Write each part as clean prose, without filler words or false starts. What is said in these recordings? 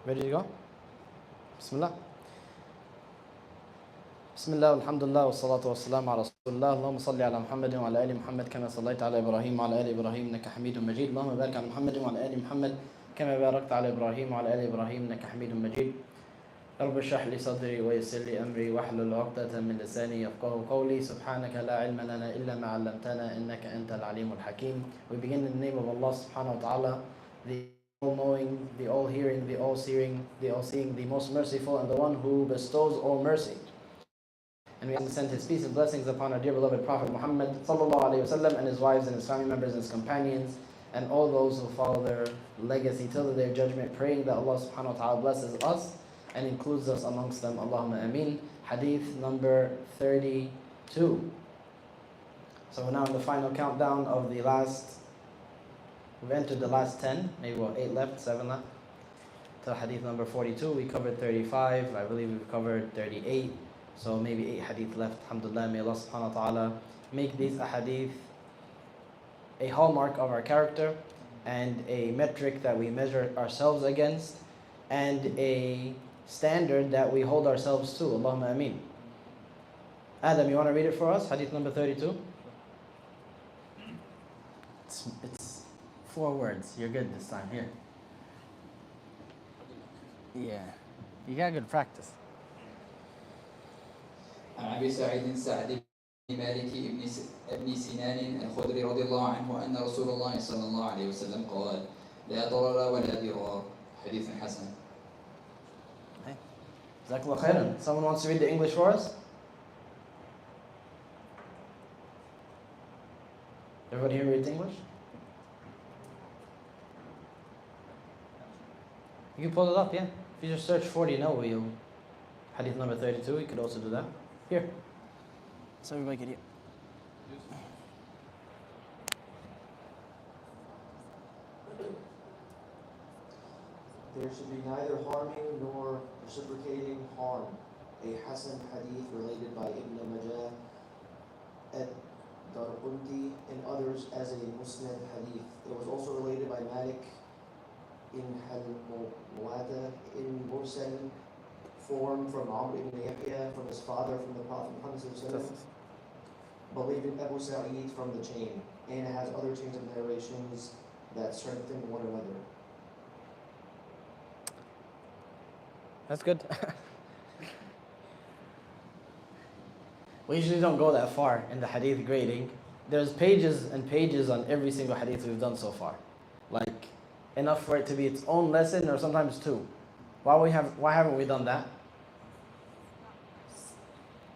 Ready to go? Bismillah. Bismillah, alhamdulillah, wassalatu wassalamu ala rasulillah. Allahumma salli ala Muhammadin wa ala ali Muhammad kama sallaita ala Ibrahim wa ala ali Ibrahim innaka Hamidun Majid. Allahumma barik ala Muhammadin wa ala ali Muhammad kama barakta ala Ibrahim wa ala ali Ibrahim innaka Hamidun Majid. رب اشرح لي صدري ويسر لي أمري واحلل عقدة من لساني يفقهوا قولي سبحانك لا علم لنا إلا ما علمتنا إنك أنت العليم الحكيم. We begin in the name of Allah subhanahu wa ta'ala, the all-knowing, the all-hearing, the all-seeing, the most merciful, and the one who bestows all mercy. And we send His peace and blessings upon our dear beloved Prophet Muhammad sallallahu alaihi wasallam and his wives and his family members and his companions and all those who follow their legacy till the day of judgment, praying that Allah subhanahu wa ta'ala blesses us and includes us amongst them. Allahumma ameen. Hadith number 32. So we're now in the final countdown of the last, we've entered the last 10, maybe 8 left, 7 left. To hadith number 42, we covered 35, I believe we've covered 38. So maybe 8 hadith left. Alhamdulillah, may Allah subhanahu wa ta'ala make these ahadith a hallmark of our character and a metric that we measure ourselves against and a standard that we hold ourselves to. Allahumma ameen. Adam, you want to read it for us? Hadith number 32. It's 4 words. You're good this time. Here. Yeah. You got good practice. عن أبي سعيد سعد بن مالك ابن سنان الخدري رضي الله عنه أن رسول الله صلى الله عليه وسلم قال لا ضرر ولا ضرار حديث حسن. Jazakallah khairan. Someone wants to read the English for us? Everybody here reads English? You can pull it up, yeah. If you just search 40 Nawawi, hadith number 32, you could also do that. Here. So everybody can hear. There should be neither harming nor reciprocating harm. A Hasan hadith related by Ibn Majah, Ad-Darqutni, and others as a Musnad hadith. It was also related by Malik in Al-Muwatta in Mursal form from Amr ibn Yahya from his father from the Prophet Muhammad sallallahu alaihi wasallam, believed in Abu Sa'id from the chain, and it has other chains of narrations that strengthen one another. That's good. We usually don't go that far in the hadith grading. There's pages and pages on every single hadith we've done so far. Like, enough for it to be its own lesson or sometimes 2. Why haven't we done that?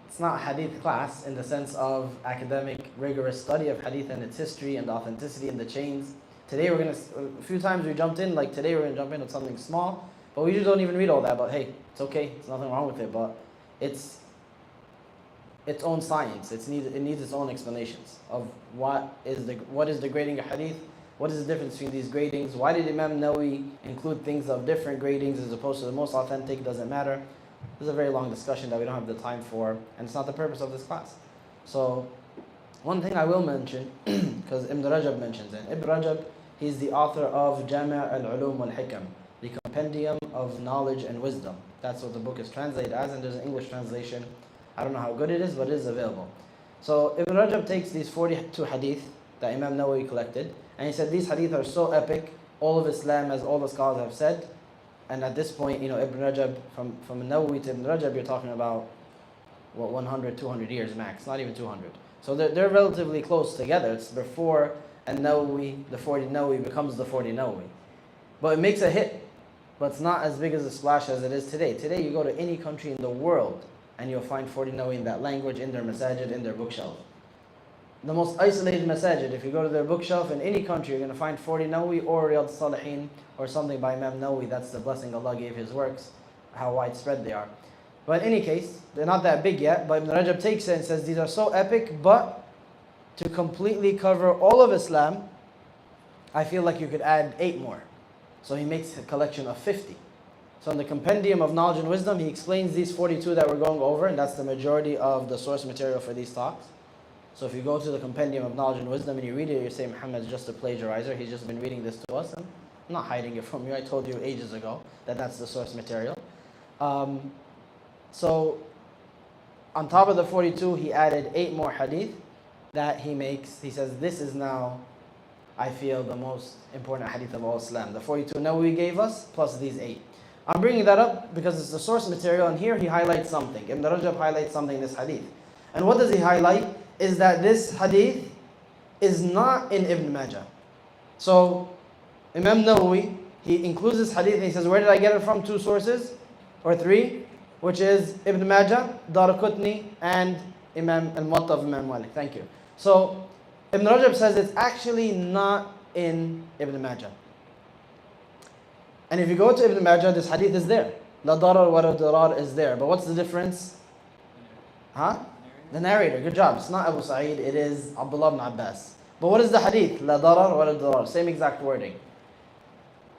It's not a hadith class in the sense of academic, rigorous study of hadith and its history and the authenticity and the chains. Today a few times we jumped in, like today we're going to jump in with something small. But we usually don't even read all that, but hey, it's okay, there's nothing wrong with it, but it's its own science. It needs its own explanations of what is the grading of hadith, what is the difference between these gradings, why did Imam Nawawi include things of different gradings as opposed to the most authentic, doesn't matter. This is a very long discussion that we don't have the time for, and it's not the purpose of this class. So, one thing I will mention, because Ibn Rajab mentions it. Ibn Rajab, he's the author of Jami' al-Ulum wal-Hikam, the compendium of knowledge and wisdom. That's what the book is translated as, and there's an English translation. I don't know how good it is, but it is available. So Ibn Rajab takes these 42 hadith that Imam Nawawi collected, and he said these hadith are so epic, all of Islam, as all the scholars have said, and at this point, Ibn Rajab, from Nawawi to Ibn Rajab, you're talking about, 100, 200 years max, not even 200. So they're relatively close together. It's before and Nawawi, the 40 Nawawi becomes the 40 Nawawi. But it makes a hit. But it's not as big as a splash as it is today. Today you go to any country in the world and you'll find 40 Nawawi in that language, in their masajid, in their bookshelf. The most isolated masajid, if you go to their bookshelf in any country, you're going to find 40 Nawawi or Riyadh Salihin or something by Imam Nawawi. That's the blessing Allah gave his works, how widespread they are. But in any case, they're not that big yet, but Ibn Rajab takes it and says these are so epic, but to completely cover all of Islam, I feel like you could add 8 more. So he makes a collection of 50. So in the Compendium of Knowledge and Wisdom, he explains these 42 that we're going over, and that's the majority of the source material for these talks. So if you go to the Compendium of Knowledge and Wisdom and you read it, you say Muhammad's just a plagiarizer, he's just been reading this to us, and I'm not hiding it from you. I told you ages ago that that's the source material. So on top of the 42, he added 8 more hadith that he makes. He says, this is now, I feel, the most important hadith of all Islam. The 42 Nawawi gave us, plus these 8. I'm bringing that up because it's the source material, and here he highlights something. Ibn Rajab highlights something in this hadith. And what does he highlight? Is that this hadith is not in Ibn Majah. So Imam Nawawi, he includes this hadith and he says, where did I get it from? 2 sources, or 3, which is Ibn Majah, Daraqutni, and Imam al-Muwatta of Imam Malik. Thank you. So Ibn Rajab says it's actually not in Ibn Majah. And if you go to Ibn Majah, this hadith is there. La darar wa la dirar is there. But what's the difference? Huh? The narrator. Good job. It's not Abu Sa'id, it is Abdullah ibn Abbas. But what is the hadith? La darar wa la dirar. Same exact wording.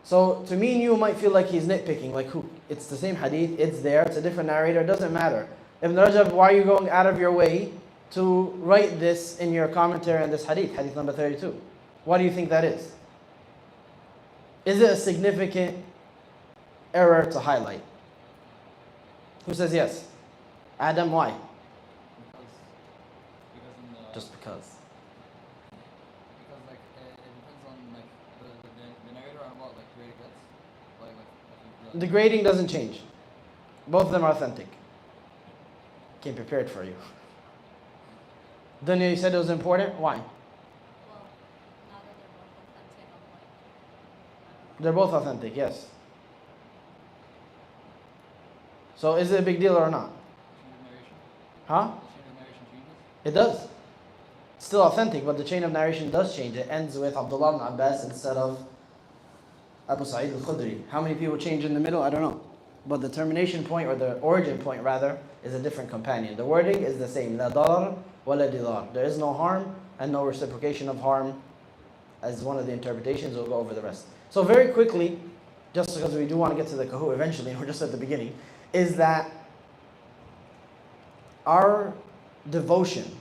So to me and you might feel like he's nitpicking. Like who? It's the same hadith, it's there, it's a different narrator, it doesn't matter. Ibn Rajab, why are you going out of your way to write this in your commentary on this hadith, hadith number 32? Why do you think that is? Is it a significant error to highlight? Who says yes? Adam, why? Just because. Because like it depends on like the narrator on what like grade it gets. The grading doesn't change. Both of them are authentic. Came prepared for you. Dunya, you said it was important. Why? Well, now that They're both authentic, yes. So is it a big deal or not? Huh? It does. It's still authentic, but the chain of narration does change. It ends with Abdullah ibn Abbas instead of Abu Sa'id al-Khudri. How many people change in the middle? I don't know. But the termination point, or the origin point rather, is a different companion. The wording is the same. La darar wa la didar. There is no harm and no reciprocation of harm as one of the interpretations. We'll go over the rest. So very quickly, just because we do want to get to the kahu eventually, we're just at the beginning, is that our devotion,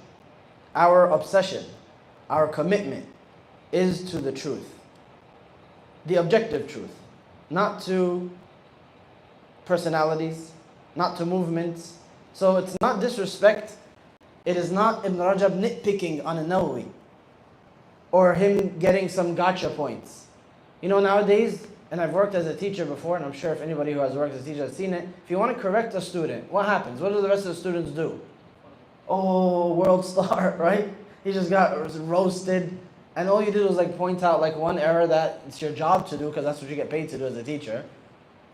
our obsession, our commitment is to the truth. The objective truth. Not to personalities, not to movements. So it's not disrespect. It is not Ibn Rajab nitpicking on a Nawawi, or him getting some gotcha points. You know, nowadays, and I've worked as a teacher before, and I'm sure if anybody who has worked as a teacher has seen it, if you want to correct a student, what happens? What do the rest of the students do? Oh, world star, right? He just got roasted, and all you did was like point out like one error that it's your job to do, because that's what you get paid to do as a teacher.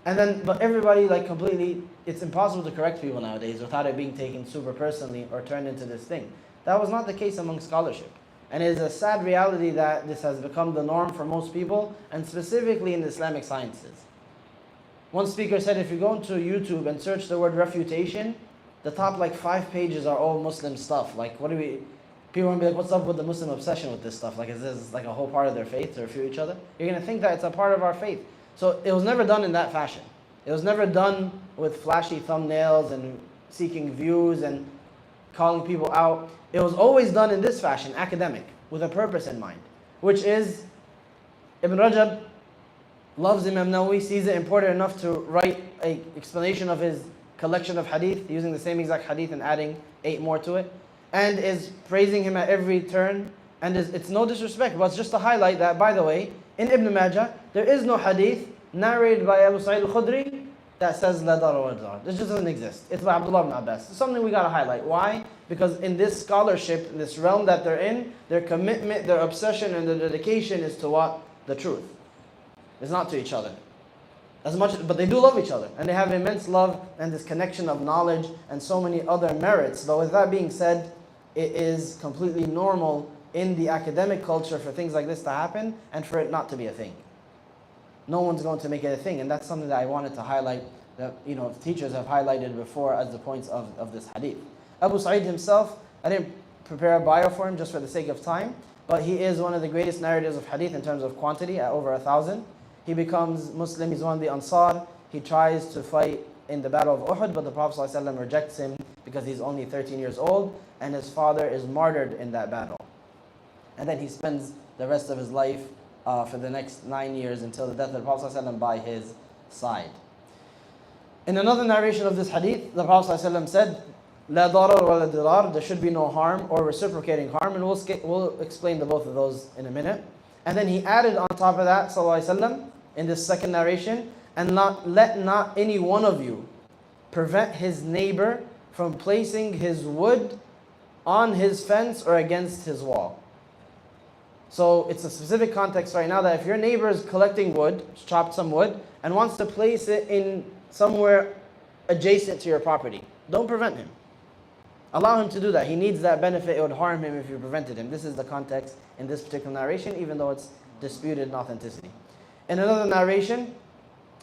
And then, but everybody like completely, it's impossible to correct people nowadays without it being taken super personally or turned into this thing. That was not the case among scholarship. And it is a sad reality that this has become the norm for most people, and specifically in the Islamic sciences. One speaker said if you go into YouTube and search the word refutation, the top like 5 pages are all Muslim stuff. Like what do we, people will be like, what's up with the Muslim obsession with this stuff? Like is this like a whole part of their faith to refute each other? You're going to think that it's a part of our faith. So it was never done in that fashion. It was never done with flashy thumbnails and seeking views and calling people out. It was always done in this fashion, academic, with a purpose in mind, which is Ibn Rajab loves Imam Nawawi, sees it important enough to write an explanation of his collection of hadith, using the same exact hadith and adding 8 more to it, and is praising him at every turn. And it's no disrespect, but it's just to highlight that, by the way, in Ibn Majah, there is no hadith narrated by Abu Sa'id al-Khudri that says La dar wa dar. This just doesn't exist. It's by Abdullah ibn Abbas. It's something we got to highlight. Why? Because in this scholarship, in this realm that they're in, their commitment, their obsession, and their dedication is to what? The truth. It's not to each other. As much, but they do love each other, and they have immense love and this connection of knowledge and so many other merits. But with that being said, it is completely normal in the academic culture for things like this to happen and for it not to be a thing. No one's going to make it a thing, and that's something that I wanted to highlight, that teachers have highlighted before as the points of this hadith. Abu Sa'id himself, I didn't prepare a bio for him just for the sake of time, but he is one of the greatest narrators of hadith in terms of quantity, at over 1,000. He becomes Muslim, he's one of the Ansar. He tries to fight in the battle of Uhud, but the Prophet ﷺ rejects him because he's only 13 years old, and his father is martyred in that battle. And then he spends the rest of his life for the next 9 years until the death of the Prophet ﷺ by his side. In another narration of this hadith, the Prophet ﷺ said, لا ضرر ولا ضرار, there should be no harm or reciprocating harm, and we'll explain the both of those in a minute. And then he added on top of that, ﷺ, in this second narration, and let not any one of you prevent his neighbor from placing his wood on his fence or against his wall. So it's a specific context right now that if your neighbor is collecting wood, chopped some wood, and wants to place it in somewhere adjacent to your property, don't prevent him. Allow him to do that. He needs that benefit. It would harm him if you prevented him. This is the context in this particular narration, even though it's disputed in authenticity. In another narration,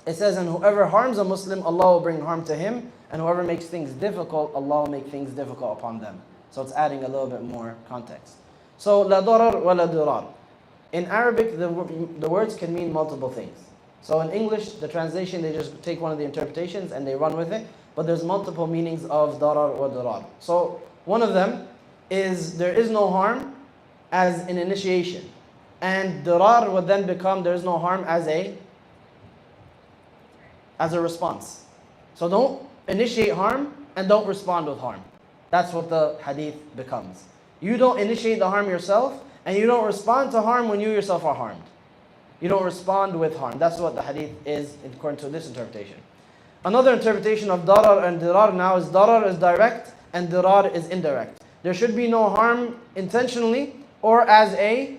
it says, and whoever harms a Muslim, Allah will bring harm to him, and whoever makes things difficult, Allah will make things difficult upon them. So it's adding a little bit more context. So, la darar wa la dirar. In Arabic, the words can mean multiple things. So in English, the translation, they just take one of the interpretations and they run with it. But there's multiple meanings of darar wa dirar. So one of them is there is no harm as an initiation. And dirar would then become there is no harm as a response. So don't initiate harm and don't respond with harm. That's what the hadith becomes. You don't initiate the harm yourself, and you don't respond to harm when you yourself are harmed. You don't respond with harm. That's what the hadith is according to this interpretation. Another interpretation of darar and dirar now is darar is direct and dirar is indirect. There should be no harm intentionally or as a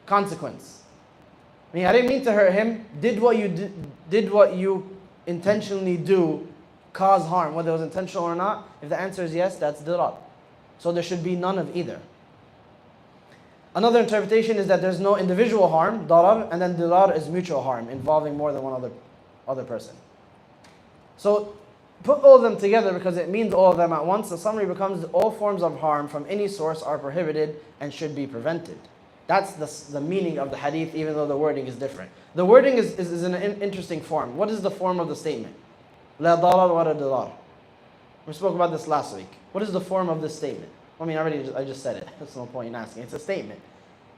consequence. I mean, I didn't mean to hurt him. Did what you intentionally do cause harm, whether it was intentional or not? If the answer is yes, that's dirar. So there should be none of either. Another interpretation is that there's no individual harm, darar, and then dirar is mutual harm, involving more than one other person. So put all of them together because it means all of them at once. The summary becomes all forms of harm from any source are prohibited and should be prevented. That's the meaning of the hadith, even though the wording is different. The wording is in an interesting form. What is the form of the statement? La darar wa la dirar. We spoke about this last week. What is the form of this statement? I mean, I just said it. There's no point in asking. It's a statement,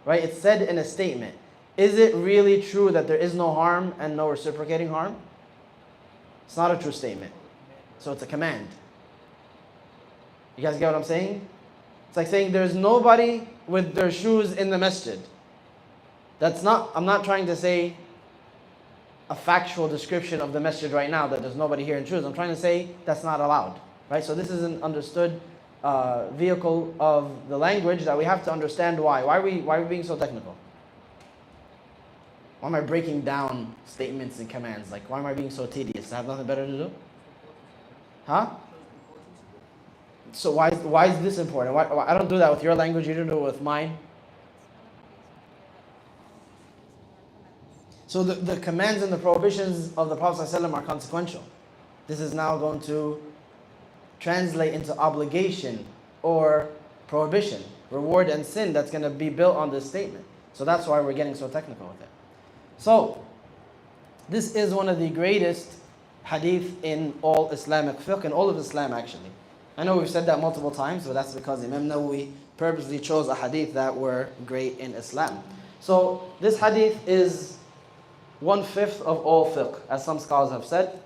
right? It's said in a statement. Is it really true that there is no harm and no reciprocating harm? It's not a true statement. So it's a command. You guys get what I'm saying? It's like saying there's nobody with their shoes in the masjid. I'm not trying to say a factual description of the masjid right now that there's nobody here in shoes. I'm trying to say that's not allowed, right? So this is an understood vehicle of the language that we have to understand why. Why are we being so technical? Why am I breaking down statements and commands? Like, why am I being so tedious? I have nothing better to do? Huh? So why is this important? Why, I don't do that with your language, you don't do it with mine. So the commands and the prohibitions of the Prophet ﷺ are consequential. This is now going to translate into obligation or prohibition, reward and sin that's going to be built on this statement. So that's why we're getting so technical with it. So, this is one of the greatest hadith in all Islamic fiqh, in all of Islam actually. I know we've said that multiple times, but that's because Imam Nawawi purposely chose a hadith that were great in Islam. So, this hadith is 1/5 of all fiqh, as some scholars have said.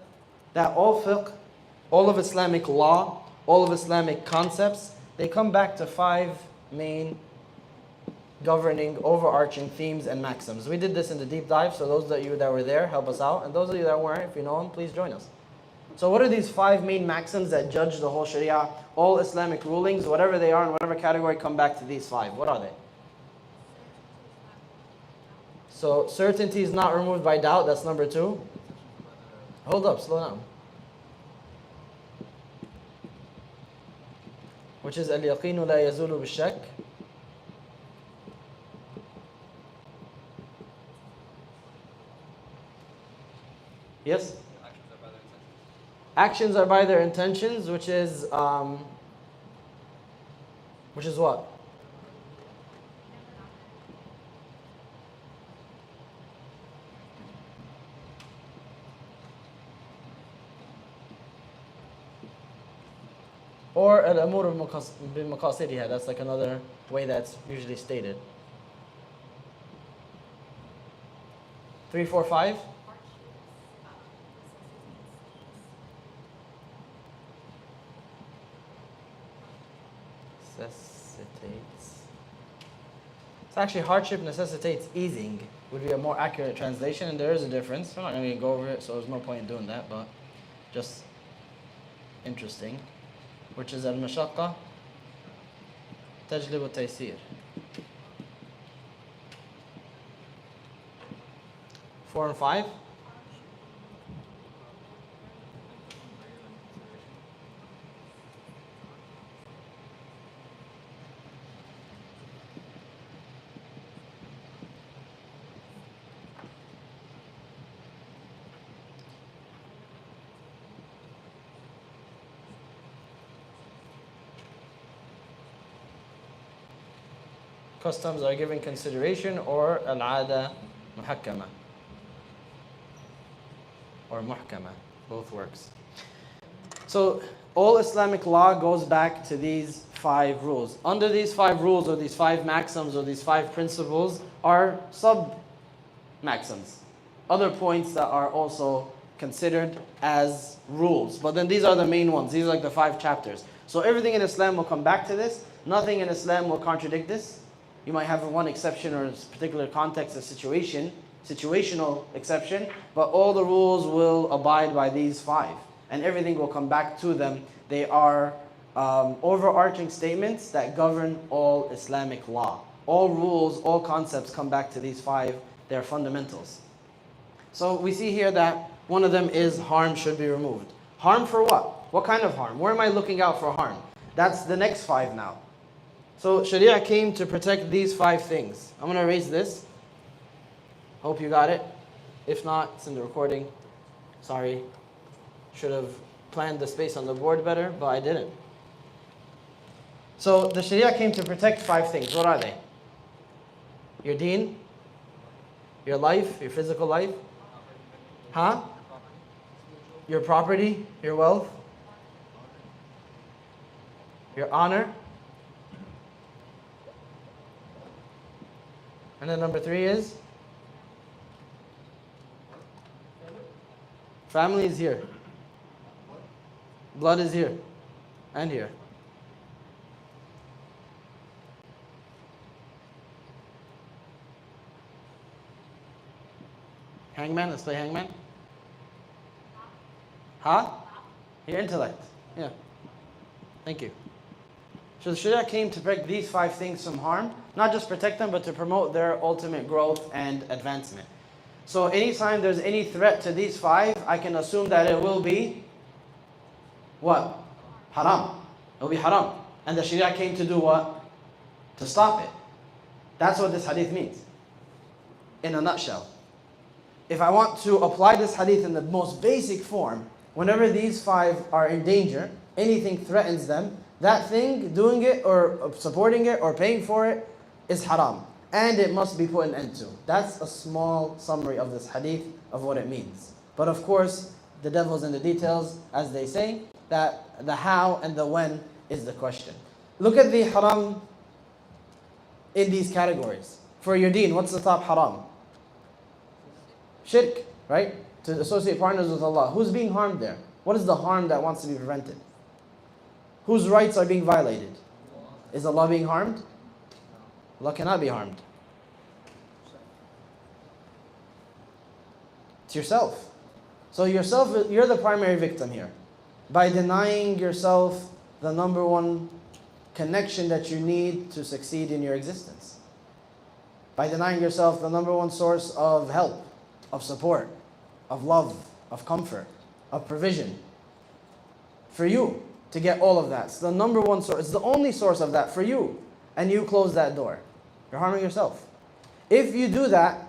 That all fiqh, all of Islamic law, all of Islamic concepts, they come back to 5 main governing, overarching themes and maxims. We did this in the deep dive, so those of you that were there, help us out. And those of you that weren't, if you know them, please join us. So what are these 5 main maxims that judge the whole Sharia? All Islamic rulings, whatever they are, in whatever category, come back to these 5. What are they? So certainty is not removed by doubt, that's number 2. Hold up, slow down. Which is al-yaqinu la yazulu bil-shak. Yes? Actions are by their intentions, which is what? Or al-amur bi-maqasidiha, that's like another way that's usually stated. 3, 4, 5. Necessitates. It's actually hardship necessitates easing, would be a more accurate translation, and there is a difference. We're not going to go over it, so there's no point in doing that, but just interesting. Which is al-mashaqqa tajlib al-taysir. 4 and 5. Customs are given consideration, or al-ada muhakkama, or muhkama, both works. So all Islamic law goes back to these 5 rules. Under these 5 rules, or these 5 maxims, or these 5 principles are sub-maxims, other points that are also considered as rules. But then these are the main ones. These are like the 5 chapters. So everything in Islam will come back to this. Nothing in Islam will contradict this. You might have one exception or a particular context, a situational exception, but all the rules will abide by these 5. And everything will come back to them. They are overarching statements that govern all Islamic law. All rules, all concepts come back to these 5. They're fundamentals. So we see here that one of them is harm should be removed. Harm for what? What kind of harm? Where am I looking out for harm? That's the next 5 now. So Sharia came to protect these 5 things. I'm going to erase this. Hope you got it. If not, it's in the recording. Sorry. Should have planned the space on the board better, but I didn't. So the Sharia came to protect 5 things. What are they? Your deen, your life, your physical life. Huh? Your property, your wealth, your honor. And then number 3 is? Family is here. Blood is here. And here. Hangman, let's play hangman. Huh? Your intellect. Yeah. Thank you. So the Sharia came to protect these 5 things from harm. Not just protect them, but to promote their ultimate growth and advancement. So anytime there's any threat to these 5, I can assume that it will be what? Haram. It will be haram. And the Sharia came to do what? To stop it. That's what this hadith means. In a nutshell. If I want to apply this hadith in the most basic form, whenever these 5 are in danger, anything threatens them, that thing, doing it or supporting it or paying for it, is haram. And it must be put an end to. That's a small summary of this hadith, of what it means. But of course, the devil's in the details, as they say, that the how and the when is the question. Look at the haram in these categories. For your deen, what's the top haram? Shirk, right? To associate partners with Allah. Who's being harmed there? What is the harm that wants to be prevented? Whose rights are being violated? Is Allah being harmed? Allah cannot be harmed. It's yourself. So yourself, you're the primary victim here. By denying yourself the number one connection that you need to succeed in your existence. By denying yourself the number one source of help, of support, of love, of comfort, of provision. For you to get all of that. It's the number one source. It's the only source of that for you. And you close that door. You're harming yourself. If you do that,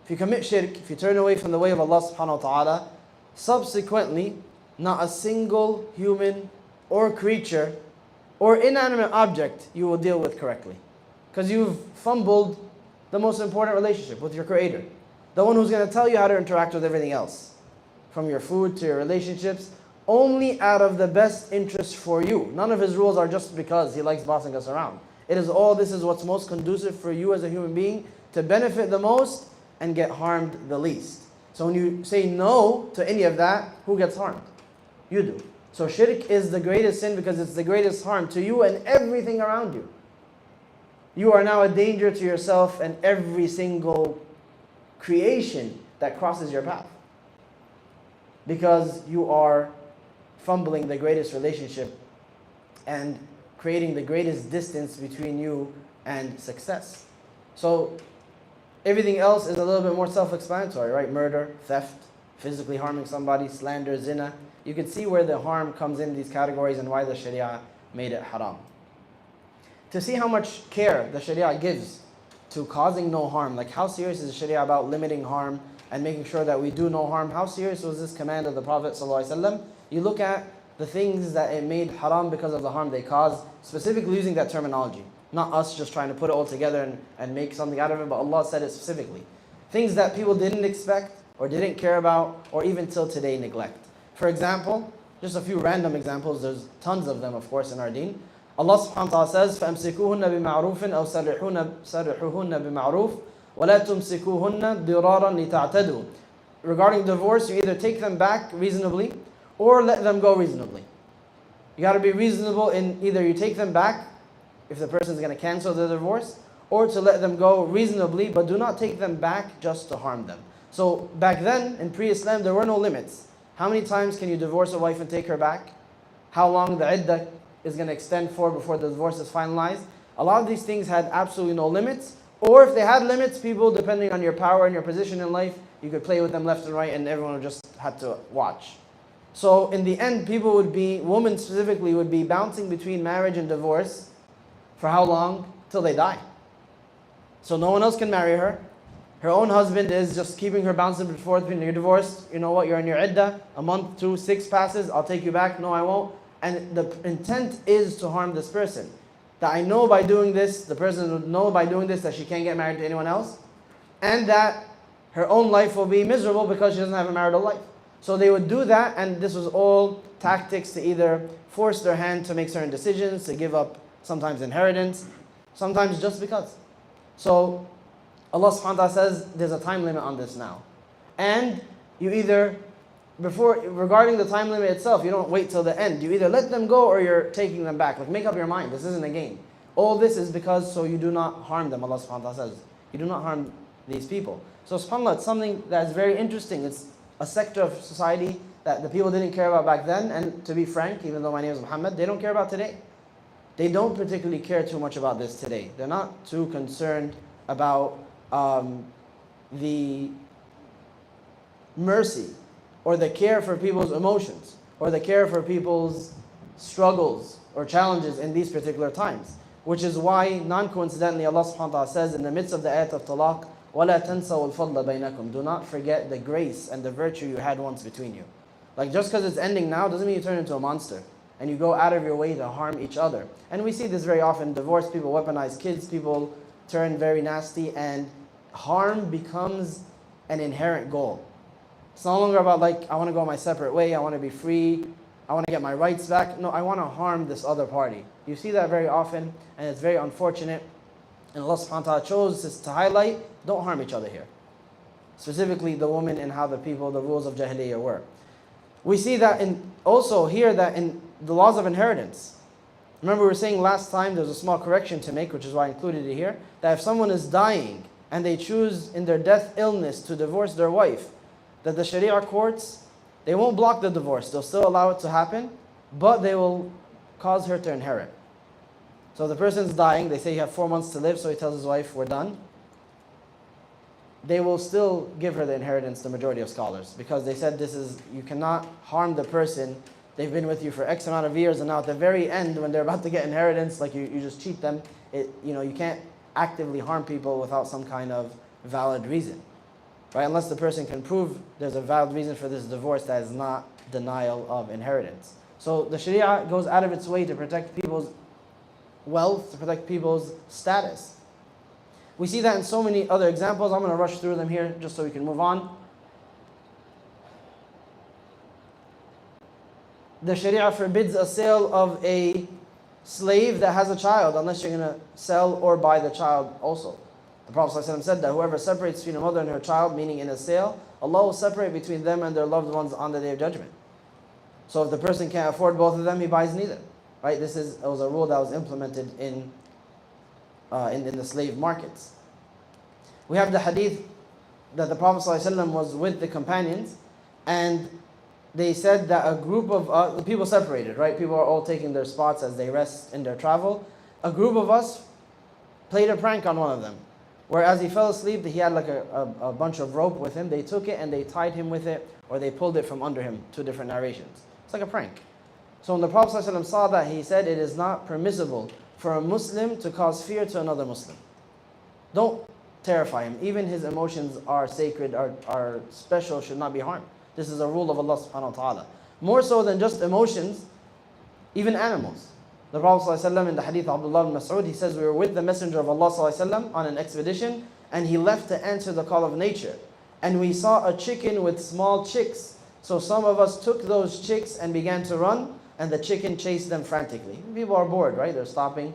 if you commit shirk, if you turn away from the way of Allah subhanahu wa ta'ala, subsequently, not a single human or creature or inanimate object you will deal with correctly. Because you've fumbled the most important relationship with your Creator. The one who's going to tell you how to interact with everything else. From your food to your relationships, only out of the best interest for you. None of His rules are just because He likes bossing us around. It is all, this is what's most conducive for you as a human being to benefit the most and get harmed the least. So when you say no to any of that, who gets harmed? You do. So shirk is the greatest sin because it's the greatest harm to you and everything around you. You are now a danger to yourself and every single creation that crosses your path. Because you are fumbling the greatest relationship and creating the greatest distance between you and success. So everything else is a little bit more self-explanatory, right? Murder, theft, physically harming somebody, slander, zina. You can see where the harm comes in these categories and why the Sharia made it haram. To see how much care the Sharia gives to causing no harm, like how serious is the Sharia about limiting harm and making sure that we do no harm? How serious was this command of the Prophet ﷺ? You look at the things that it made haram because of the harm they caused, specifically using that terminology. Not us just trying to put it all together and make something out of it, but Allah said it specifically. Things that people didn't expect or didn't care about or even till today neglect. For example, just a few random examples, there's tons of them of course in our deen. Allah subhanahu wa ta'ala says, فَأَمْسِكُوهُنَّ بِمَعْرُوفٍ أَوْ سَرِّحُوهُنَّ بِمَعْرُوفٍ وَلَا تُمْسِكُوهُنَّ ضِرَارًا لِتَعْتَدُوا. Regarding divorce, you either take them back reasonably or let them go reasonably. You got to be reasonable in either you take them back if the person is going to cancel the divorce, or to let them go reasonably, but do not take them back just to harm them. So back then, in pre-Islam, there were no limits. How many times can you divorce a wife and take her back? How long the iddah is going to extend for before the divorce is finalized? A lot of these things had absolutely no limits, or if they had limits, people, depending on your power and your position in life, you could play with them left and right and everyone would just had to watch. So in the end, people would be, women specifically, would be bouncing between marriage and divorce for how long? Till they die. So no one else can marry her. Her own husband is just keeping her bouncing forth between, you're divorced, you know what, you're in your iddah, a month, 2, 6 passes, I'll take you back, no I won't. And the intent is to harm this person. That I know by doing this, the person would know by doing this that she can't get married to anyone else. And that her own life will be miserable because she doesn't have a marital life. So they would do that, and this was all tactics to either force their hand to make certain decisions, to give up sometimes inheritance, sometimes just because. So Allah subhanahu wa ta'ala says there's a time limit on this now. And you either, regarding the time limit itself, you don't wait till the end. You either let them go or you're taking them back. Like, make up your mind, this isn't a game. All this is because so you do not harm them, Allah subhanahu wa ta'ala says. You do not harm these people. So subhanAllah, it's something that's very interesting. It's a sector of society that the people didn't care about back then, and to be frank, even though my name is Mohammad, they don't care about today. They don't particularly care too much about this today. They're not too concerned about the mercy or the care for people's emotions or the care for people's struggles or challenges in these particular times. Which is why, non-coincidentally, Allah subhanahu wa ta'ala says in the midst of the ayat of talaq, وَلَا تَنْسَوُا الْفَضْلَ بَيْنَكُمْ. Do not forget the grace and the virtue you had once between you. Like, just because it's ending now doesn't mean you turn into a monster and you go out of your way to harm each other. And we see this very often. Divorce, people weaponize kids, people turn very nasty, and harm becomes an inherent goal. It's no longer about like, I want to go my separate way, I want to be free, I want to get my rights back. No, I want to harm this other party. You see that very often, and it's very unfortunate. And Allah subhanahu wa ta'ala chose this to highlight, don't harm each other here. Specifically the woman and how the people, the rules of Jahiliyyah were. We see that also here that in the laws of inheritance. Remember we were saying last time, there's a small correction to make, which is why I included it here, that if someone is dying and they choose in their death illness to divorce their wife, that the Sharia courts, they won't block the divorce, they'll still allow it to happen, but they will cause her to inherit. So the person's dying, they say you have 4 months to live, so he tells his wife, we're done. They will still give her the inheritance, the majority of scholars, because they said this is, you cannot harm the person, they've been with you for X amount of years, and now at the very end, when they're about to get inheritance, like you just cheat them. You can't actively harm people without some kind of valid reason. Right? Unless the person can prove there's a valid reason for this divorce that is not denial of inheritance. So the Sharia goes out of its way to protect people's wealth, to protect people's status. We see that in so many other examples. I'm going to rush through them here just so we can move on. The Sharia forbids a sale of a slave that has a child unless you're going to sell or buy the child also. The Prophet ﷺ said that whoever separates between a mother and her child, meaning in a sale, Allah will separate between them and their loved ones on the Day of Judgment. So if the person can't afford both of them, he buys neither. Right? It was a rule that was implemented in the slave markets. We have the hadith that the Prophet ﷺ was with the companions, and they said that a group of the people separated, right? People are all taking their spots as they rest in their travel. A group of us played a prank on one of them, where as he fell asleep, he had like a bunch of rope with him. They took it and they tied him with it, or they pulled it from under him. Two different narrations. It's like a prank. So when the Prophet ﷺ saw that, he said, it is not permissible for a Muslim to cause fear to another Muslim. Don't terrify him. Even his emotions are sacred, are special, should not be harmed. This is a rule of Allah subhanahu wa ta'ala. More so than just emotions, even animals. The Prophet ﷺ in the hadith of Abdullah ibn Mas'ud, he says, we were with the Messenger of Allah ﷺ on an expedition, and he left to answer the call of nature. And we saw a chicken with small chicks. So some of us took those chicks and began to run, and the chicken chased them frantically. People are bored, right? They're stopping,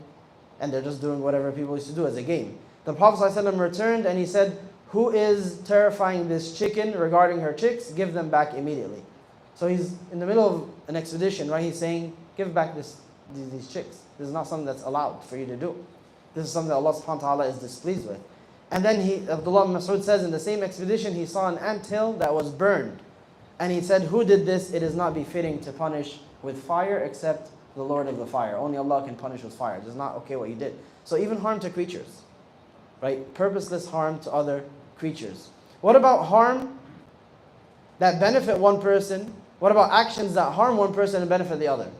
and they're just doing whatever people used to do as a game. The Prophet ﷺ returned and he said, who is terrifying this chicken regarding her chicks? Give them back immediately. So he's in the middle of an expedition, right? He's saying, give back these chicks. This is not something that's allowed for you to do. This is something that Allah subhanahu wa ta'ala is displeased with. And then Abdullah ibn Mas'ud says, in the same expedition, he saw an anthill that was burned. And he said, who did this? It is not befitting to punish with fire except the Lord of the fire. Only Allah can punish with fire. It is not okay what you did. So even harm to creatures, right? Purposeless harm to other creatures. What about harm that benefit one person? What about actions that harm one person and benefit the other?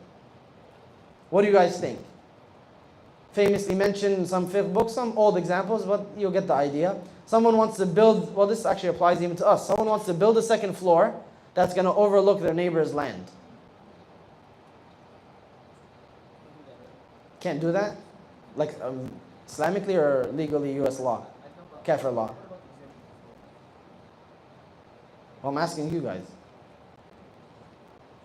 What do you guys think? Famously mentioned in some fiqh books, some old examples, but you'll get the idea. Someone wants to build, well, this actually applies even to us. Someone wants to build a second floor that's going to overlook their neighbor's land. Can't do that? Like Islamically or legally US law? Kafir law. Well, I'm asking you guys.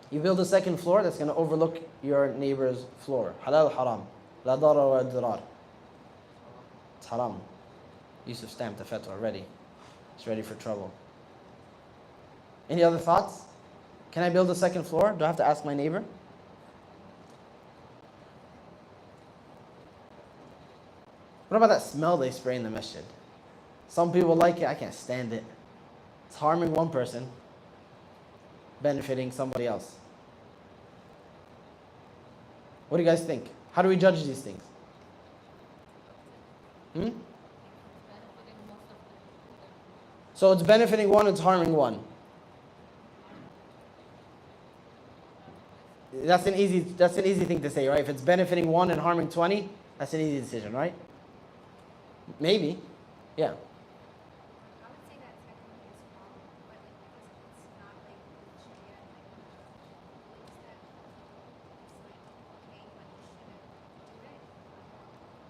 You build a second floor that's going to overlook your neighbor's floor. Halal, haram. La darar wa dirar. It's haram. Yusuf stamped the fatwa already. It's ready for trouble. Any other thoughts? Can I build a second floor? Do I have to ask my neighbor? What about that smell they spray in the masjid? Some people like it, I can't stand it. It's harming one person, benefiting somebody else. What do you guys think? How do we judge these things? So it's benefiting one, it's harming one. That's an easy thing to say, right? If it's benefiting one and harming 20, that's an easy decision, right? Maybe, yeah. I would say that technically is wrong, but like because it's not like Sharia and like beliefs that it's like okay, but you shouldn't do it.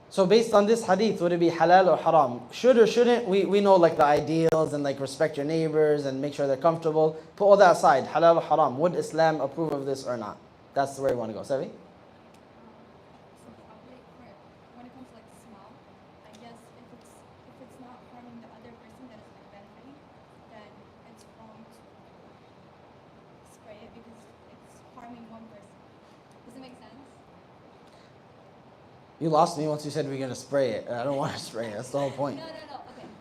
So based on this hadith, would it be halal or haram? Should or shouldn't? We know like the ideals and like respect your neighbors and make sure they're comfortable. Put all that aside, halal or haram. Would Islam approve of this or not? That's where you want to go. Savi? So probably when it comes to like smell, I guess if it's not harming the other person that is like benefiting, then it's wrong to spray it because it's harming one person. Does it make sense? You lost me once you said we're going to spray it. I don't want to spray it. That's the whole point. No, okay.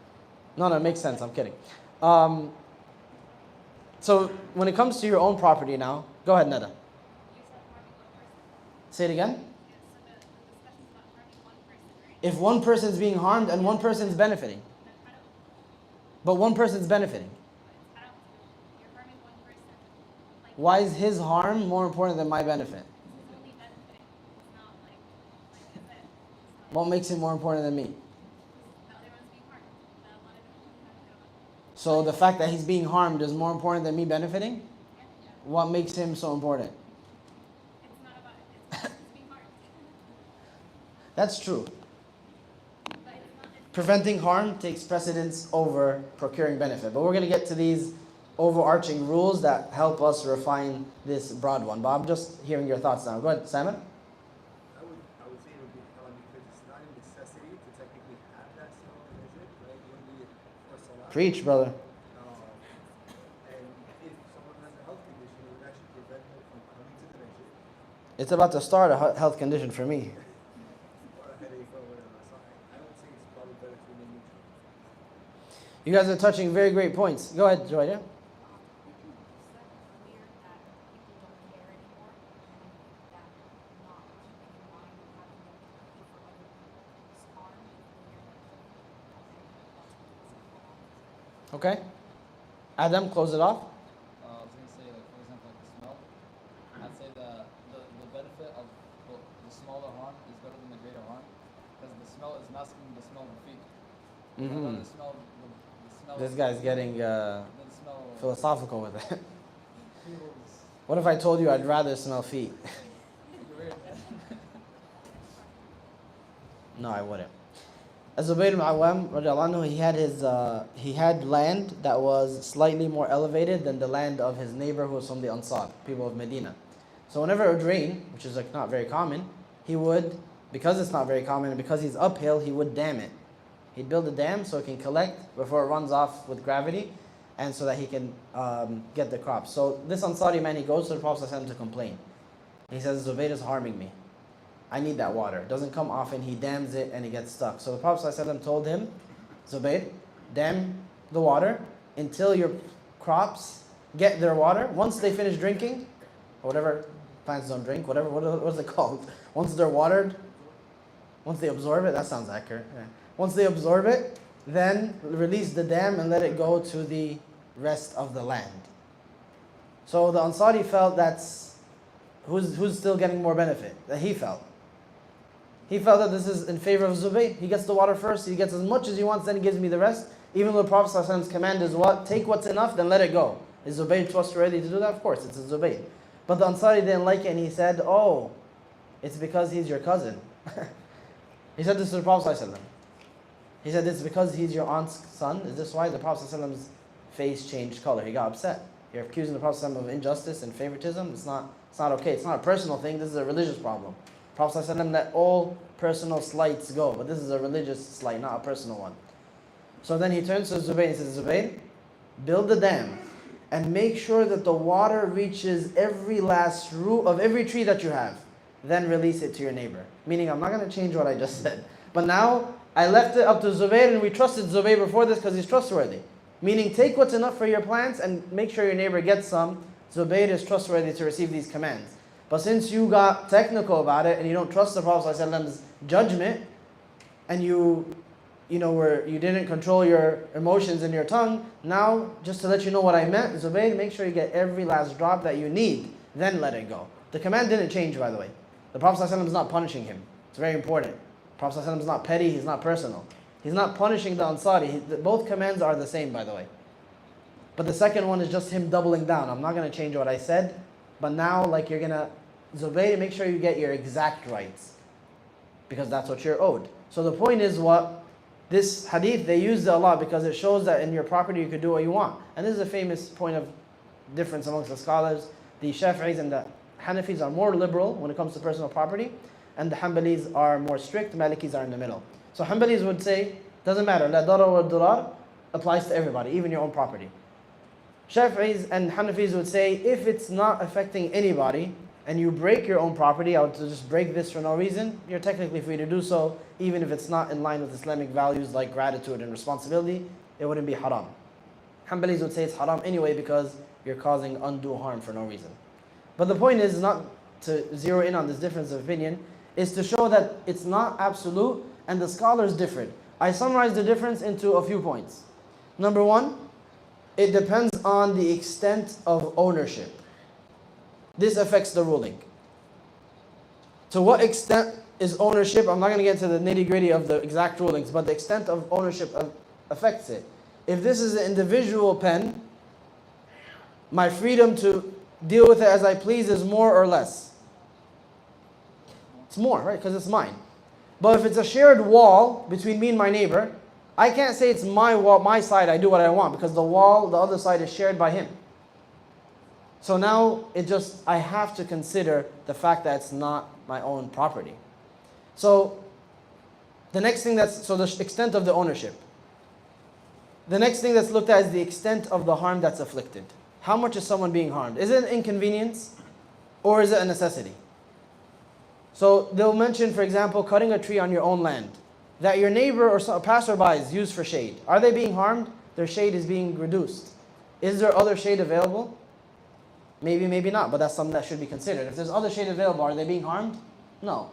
No, it makes sense. I'm kidding. So when it comes to your own property now, go ahead, Nada. You said harming one person. Say it again. Yeah, so the discussion's about harming one person, right? If one person's being harmed and one person's benefiting, Then how do but one person's benefiting, how do you're harming one person? Like why is his harm more important than my benefit? it's only benefiting. It's not like is it? It's not What makes him more important than me? the other one's being harmed. The one of them. So the fact that he's being harmed is more important than me benefiting? What makes him so important? It's not about it's being harmed. That's true. But it's not Preventing harm takes precedence over procuring benefit. But we're going to get to these overarching rules that help us refine this broad one. But I'm just hearing your thoughts now. Go ahead, Simon. I would say it would be halal because it's not a necessity to technically have that smell in the masjid. Preach, brother. And if someone has a health condition, it would actually prevent them from coming to the masjid, It's about to start a health condition for me. or a headache or whatever. So I would say it's probably better to remain neutral. You guys are touching very great points. Go ahead, Joy. Yeah? Is that weird that people don't care anymore? That not keeping in mind and having empathy for other people's harm, Okay. Adam, close it off. I was gonna say, like, for example, like the smell. I'd say the benefit of the smaller harm is better than the greater harm, because the smell is masking the smell of the feet. Mhm. The smell. This guy's getting The smell. philosophical with it. Feels What if I told you I'd rather smell feet? weird. No, I wouldn't. Az-Zubayr ibn Awwam, radiallahu anhu, he had land that was slightly more elevated than the land of his neighbor who was from the Ansar, people of Medina. So whenever it would rain, which is like not very common, he would, because it's not very common and because he's uphill, he would dam it. He'd build a dam so it can collect before it runs off with gravity, and so that he can get the crops. So this Ansari man, he goes to the Prophet ﷺ to complain. He says, Zubayr is harming me. I need that water. It doesn't come often. He dams it and it gets stuck. So the Prophet ﷺ told him, Zubayr, dam the water until your crops get their water. Once they finish drinking, or whatever, plants don't drink, what's it called? Once they're watered, once they absorb it, that sounds accurate. Yeah. Once they absorb it, then release the dam and let it go to the rest of the land. So the Ansari felt who's still getting more benefit? That he felt. He felt that this is in favor of Zubayr. He gets the water first, he gets as much as he wants, then he gives me the rest. Even though the Prophet ﷺ's command is what? Take what's enough, then let it go. Is Zubayr trustworthy to do that? Of course, it's a Zubayr. But the Ansari didn't like it and he said, oh, it's because he's your cousin. He said this to the Prophet ﷺ. He said, it's because he's your aunt's son. Is this why? The Prophet ﷺ's face changed color. He got upset. You're accusing the Prophet ﷺ of injustice and favoritism. It's not okay. It's not a personal thing. This is a religious problem. The Prophet ﷺ let all personal slights go. But this is a religious slight, not a personal one. So then he turns to Zubayr and says, Zubayr, build the dam and make sure that the water reaches every last root of every tree that you have. Then release it to your neighbor. Meaning, I'm not going to change what I just said. But now, I left it up to Zubayr and we trusted Zubayr before this because he's trustworthy. Meaning, take what's enough for your plants and make sure your neighbor gets some. Zubayr is trustworthy to receive these commands. But since you got technical about it and you don't trust the Prophet ﷺ's judgment, and you didn't control your emotions and your tongue, now, just to let you know what I meant, Zubayr, make sure you get every last drop that you need, then let it go. The command didn't change, by the way. The Prophet ﷺ is not punishing him. It's very important. The Prophet ﷺ is not petty, he's not personal. He's not punishing the Ansari. Both commands are the same, by the way. But the second one is just him doubling down. I'm not going to change what I said, but now, like, you're going to, Zubayr, make sure you get your exact rights, because that's what you're owed. So the point is what? This hadith, they used it a lot because it shows that in your property you could do what you want. And this is a famous point of difference amongst the scholars. The Shafi'is and the Hanafis are more liberal when it comes to personal property, and the Hanbalis are more strict, Malikis are in the middle. So Hanbalis would say, doesn't matter, la darar wa dirar applies to everybody, even your own property. Shafi'is and Hanafis would say, if it's not affecting anybody, and you break your own property, I would just break this for no reason, you're technically free to do so, even if it's not in line with Islamic values like gratitude and responsibility, it wouldn't be haram. Hanbalis would say it's haram anyway because you're causing undue harm for no reason. But the point is not to zero in on this difference of opinion, is to show that it's not absolute and the scholars differed. I summarized the difference into a few points. Number one, it depends on the extent of ownership. This affects the ruling. To what extent is ownership? I'm not going to get into the nitty-gritty of the exact rulings, but the extent of ownership affects it. If this is an individual pen, my freedom to deal with it as I please is more or less. It's more, right? Because it's mine. But if it's a shared wall between me and my neighbor, I can't say it's my wall, my side, I do what I want, because the wall, the other side is shared by him. So now I have to consider the fact that it's not my own property. So the next thing so the extent of the ownership. The next thing that's looked at is the extent of the harm that's afflicted. How much is someone being harmed? Is it an inconvenience or is it a necessity? So they'll mention, for example, cutting a tree on your own land that your neighbor or passerbys use for shade. Are they being harmed? Their shade is being reduced. Is there other shade available? Maybe, maybe not, but that's something that should be considered. If there's other shade available, are they being harmed? No.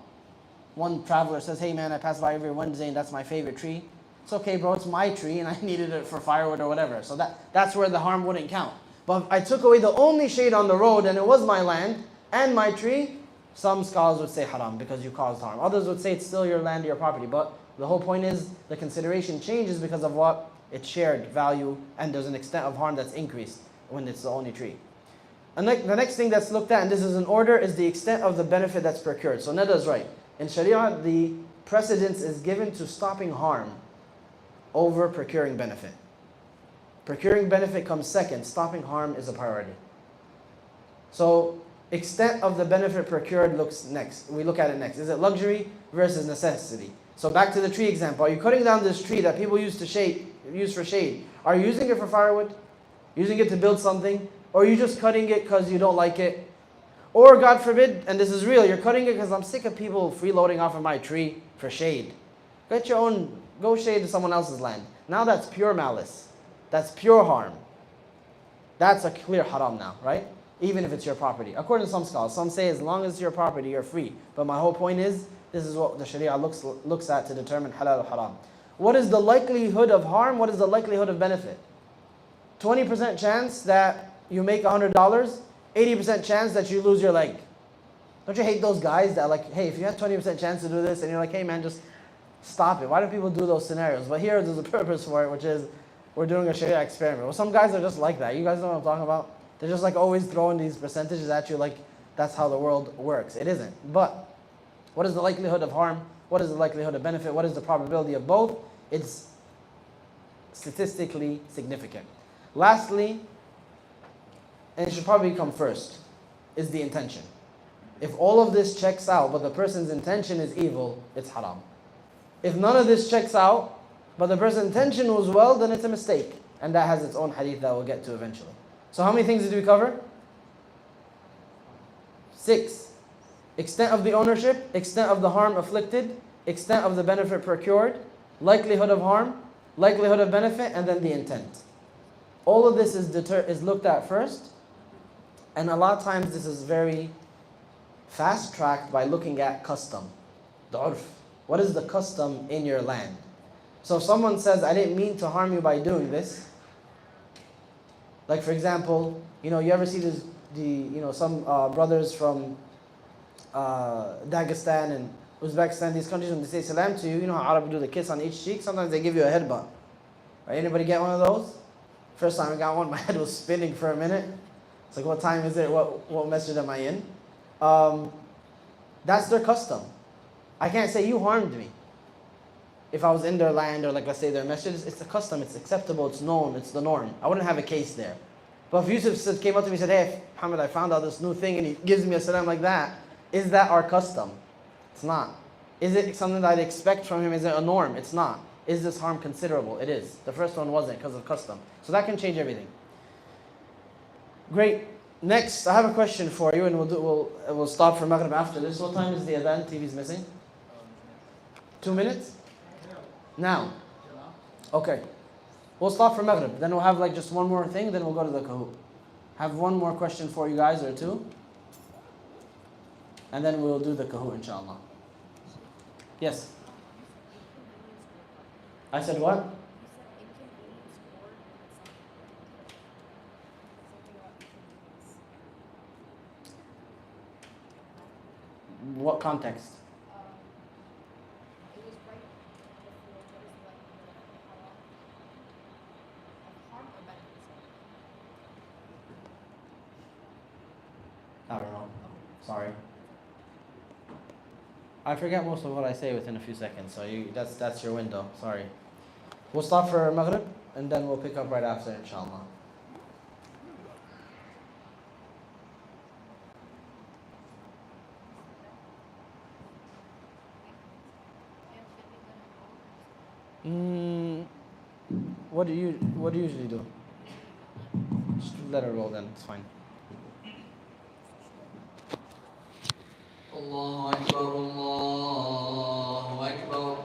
One traveler says, hey man, I pass by every Wednesday and that's my favorite tree. It's okay, bro, it's my tree and I needed it for firewood or whatever. So that's where the harm wouldn't count. But if I took away the only shade on the road and it was my land and my tree, some scholars would say haram because you caused harm. Others would say it's still your land, your property. But the whole point is the consideration changes because of what? It's shared value and there's an extent of harm that's increased when it's the only tree. And the next thing that's looked at, and this is in order, is the extent of the benefit that's procured. So Nada is right. In Sharia, the precedence is given to stopping harm over procuring benefit. Procuring benefit comes second. Stopping harm is a priority. So extent of the benefit procured looks next. We look at it next. Is it luxury versus necessity? So back to the tree example. Are you cutting down this tree that people use for shade? Are you using it for firewood? Using it to build something? Or are you just cutting it because you don't like it? Or God forbid, and this is real, you're cutting it because I'm sick of people freeloading off of my tree for shade. Get your own, go shade to someone else's land. Now that's pure malice. That's pure harm. That's a clear haram now, right? Even if it's your property. According to some scholars, some say as long as it's your property, you're free. But my whole point is, this is what the Sharia looks at to determine halal or haram. What is the likelihood of harm? What is the likelihood of benefit? 20% chance that you make $100, 80% chance that you lose your leg. Don't you hate those guys that like, hey, if you had 20% chance to do this, and you're like, hey man, just stop it. Why do people do those scenarios? But here there's a purpose for it, which is we're doing a Sharia experiment. Well, some guys are just like that. You guys know what I'm talking about? They're just like always throwing these percentages at you like that's how the world works. It isn't. But what is the likelihood of harm? What is the likelihood of benefit? What is the probability of both? It's statistically significant. Lastly, and it should probably come first, is the intention. If all of this checks out, but the person's intention is evil, it's haram. If none of this checks out, but the person's intention was well, then it's a mistake. And that has its own hadith that we'll get to eventually. So how many things did we cover? 6. Extent of the ownership, extent of the harm afflicted, extent of the benefit procured, likelihood of harm, likelihood of benefit, and then the intent. All of this is looked at first. And a lot of times this is very fast-tracked by looking at custom, the urf. What is the custom in your land? So if someone says, I didn't mean to harm you by doing this, like for example, you ever see some brothers from Dagestan and Uzbekistan, these countries, when they say salam to you, how Arab do the kiss on each cheek, sometimes they give you a headbutt. Right? Anybody get one of those? First time I got one, my head was spinning for a minute. It's like, what time is it? What masjid am I in? That's their custom. I can't say you harmed me. If I was in their land or like let's say their masjid, it's a custom, it's acceptable, it's known, it's the norm. I wouldn't have a case there. But if Yusuf came up to me and said, hey Mohammad, I found out this new thing, and he gives me a salam like that, is that our custom? It's not. Is it something that I'd expect from him? Is it a norm? It's not. Is this harm considerable? It is. The first one wasn't because of custom. So that can change everything. Great. Next, I have a question for you, and we'll stop for Maghrib after this. What time is the adhan? TV's missing? 2 minutes? Now? Okay. We'll stop for Maghrib. Then we'll have like just one more thing, then we'll go to the Kahoot. Have one more question for you guys, or two. And then we'll do the Kahoot, inshallah. Yes? I said what? What context? It was right before what is the harm or benefits? I don't know. Sorry. I forget most of what I say within a few seconds, so that's your window. Sorry. We'll stop for Maghrib, and then we'll pick up right after, inshallah. what do you usually do? Just let it roll then, it's fine. الله أكبر الله أكبر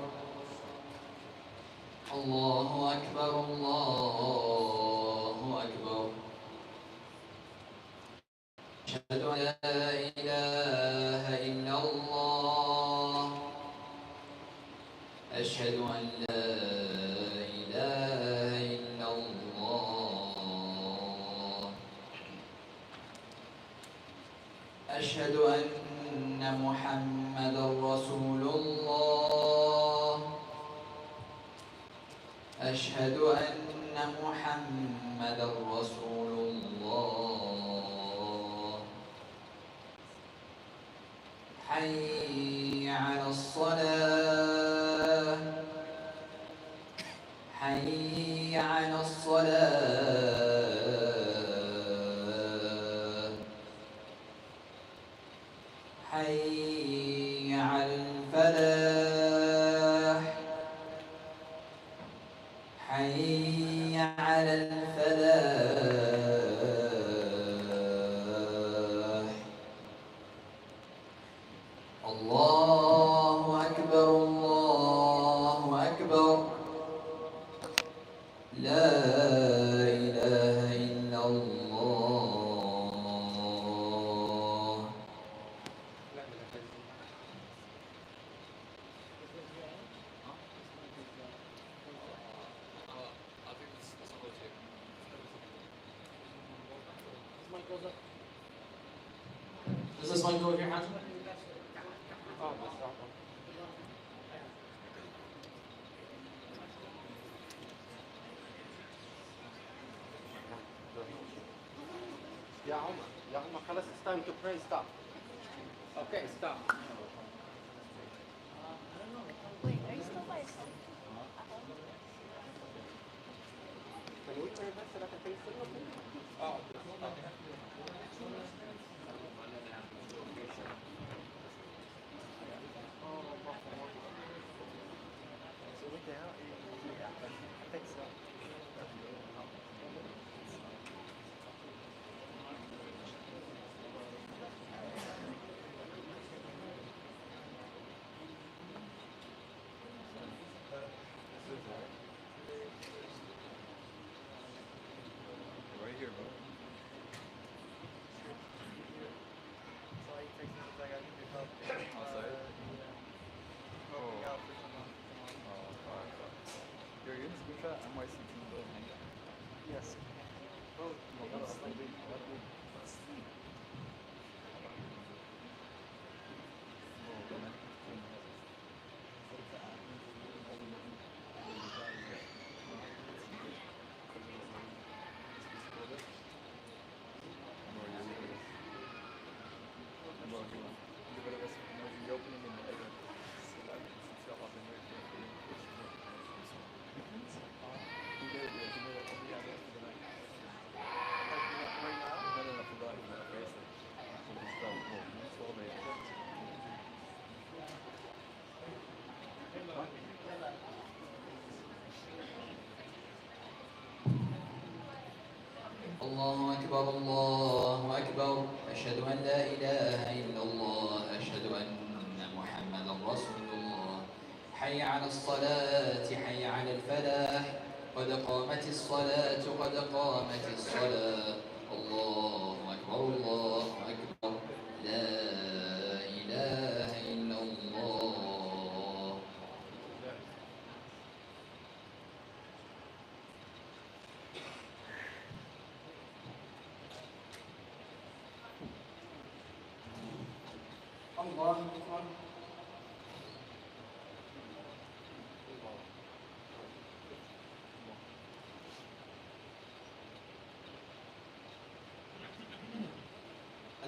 الله أكبر الله أكبر أشهد أن لا إله إلا الله أشهد أن لا إله إلا الله أشهد أن محمدا رسول الله أشهد أن محمدا رسول الله حي على الصلاة حي على الصلاة حي على الفلاح حي على الفلاح الله أكبر الله أكبر لا إله إلا الله Does this mic go with your hands? يا عمر خلاص it's time to pray stop. Okay, stop. Wait, are you still by yourself? Can we pray بس لك تيسر؟ Right here, bro. Outside? Oh. Fine. You're in screenshot? I'm watching the hangout. Yes. الله أكبر الله أكبر أشهد أن لا إله إلا الله أشهد أن محمدا رسول الله حي على الصلاة حي على الفلاح قد قامت الصلاة قد قامت الصلاة الله أكبر الله أكبر لا إله إلا الله الله أكبر.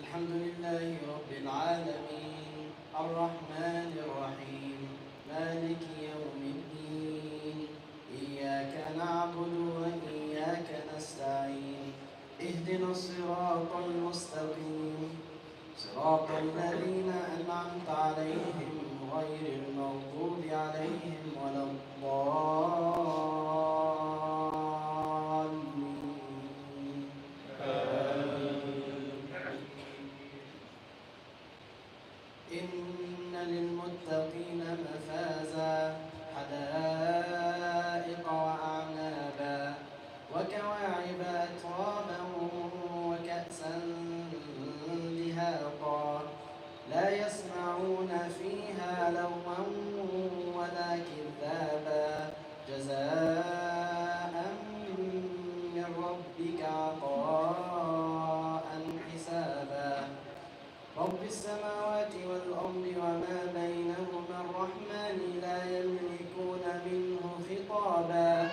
الحمد لله رب العالمين الرحمن الرحيم مالك يوم الدين إياك نعبد وإياك نستعين اهدنا الصراط المستقيم صراط الذين أنعمت عليهم غير المغضوب عليهم ولا الضالين إن للمتقين مفازا حدائق وأعنابا وكواعب أترابا وكأسا دهاقا لا يسمعون فيها لغوا ولا كذابا جزاء من ربك عطاء حسابا رب السماوات والأرض وما بينهما الرحمن لا يملكون منه خطابا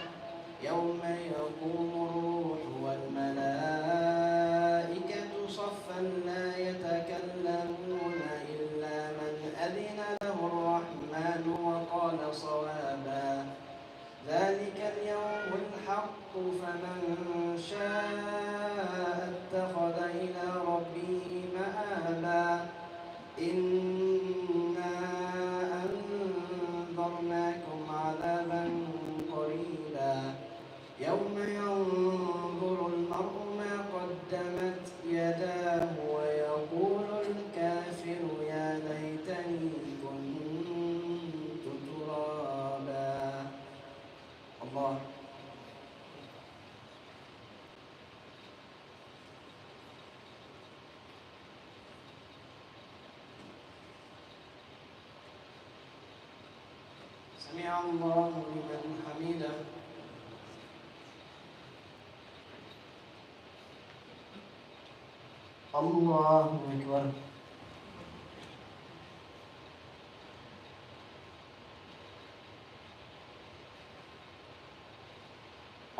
يوم يقوم الروح والملائكة صفا لا يتكلمون إلا من أذن له الرحمن وقال صوابا ذلك اليوم الحق فمن شاء اتخذ إلى ربه مآبا إنا أنذرناكم عذابا قريبا يوم ينظر المرء ما قدمت يداه ويقول الكافر يا ليتني كنت ترابا الله سمع الله لمن حمده الله أكبر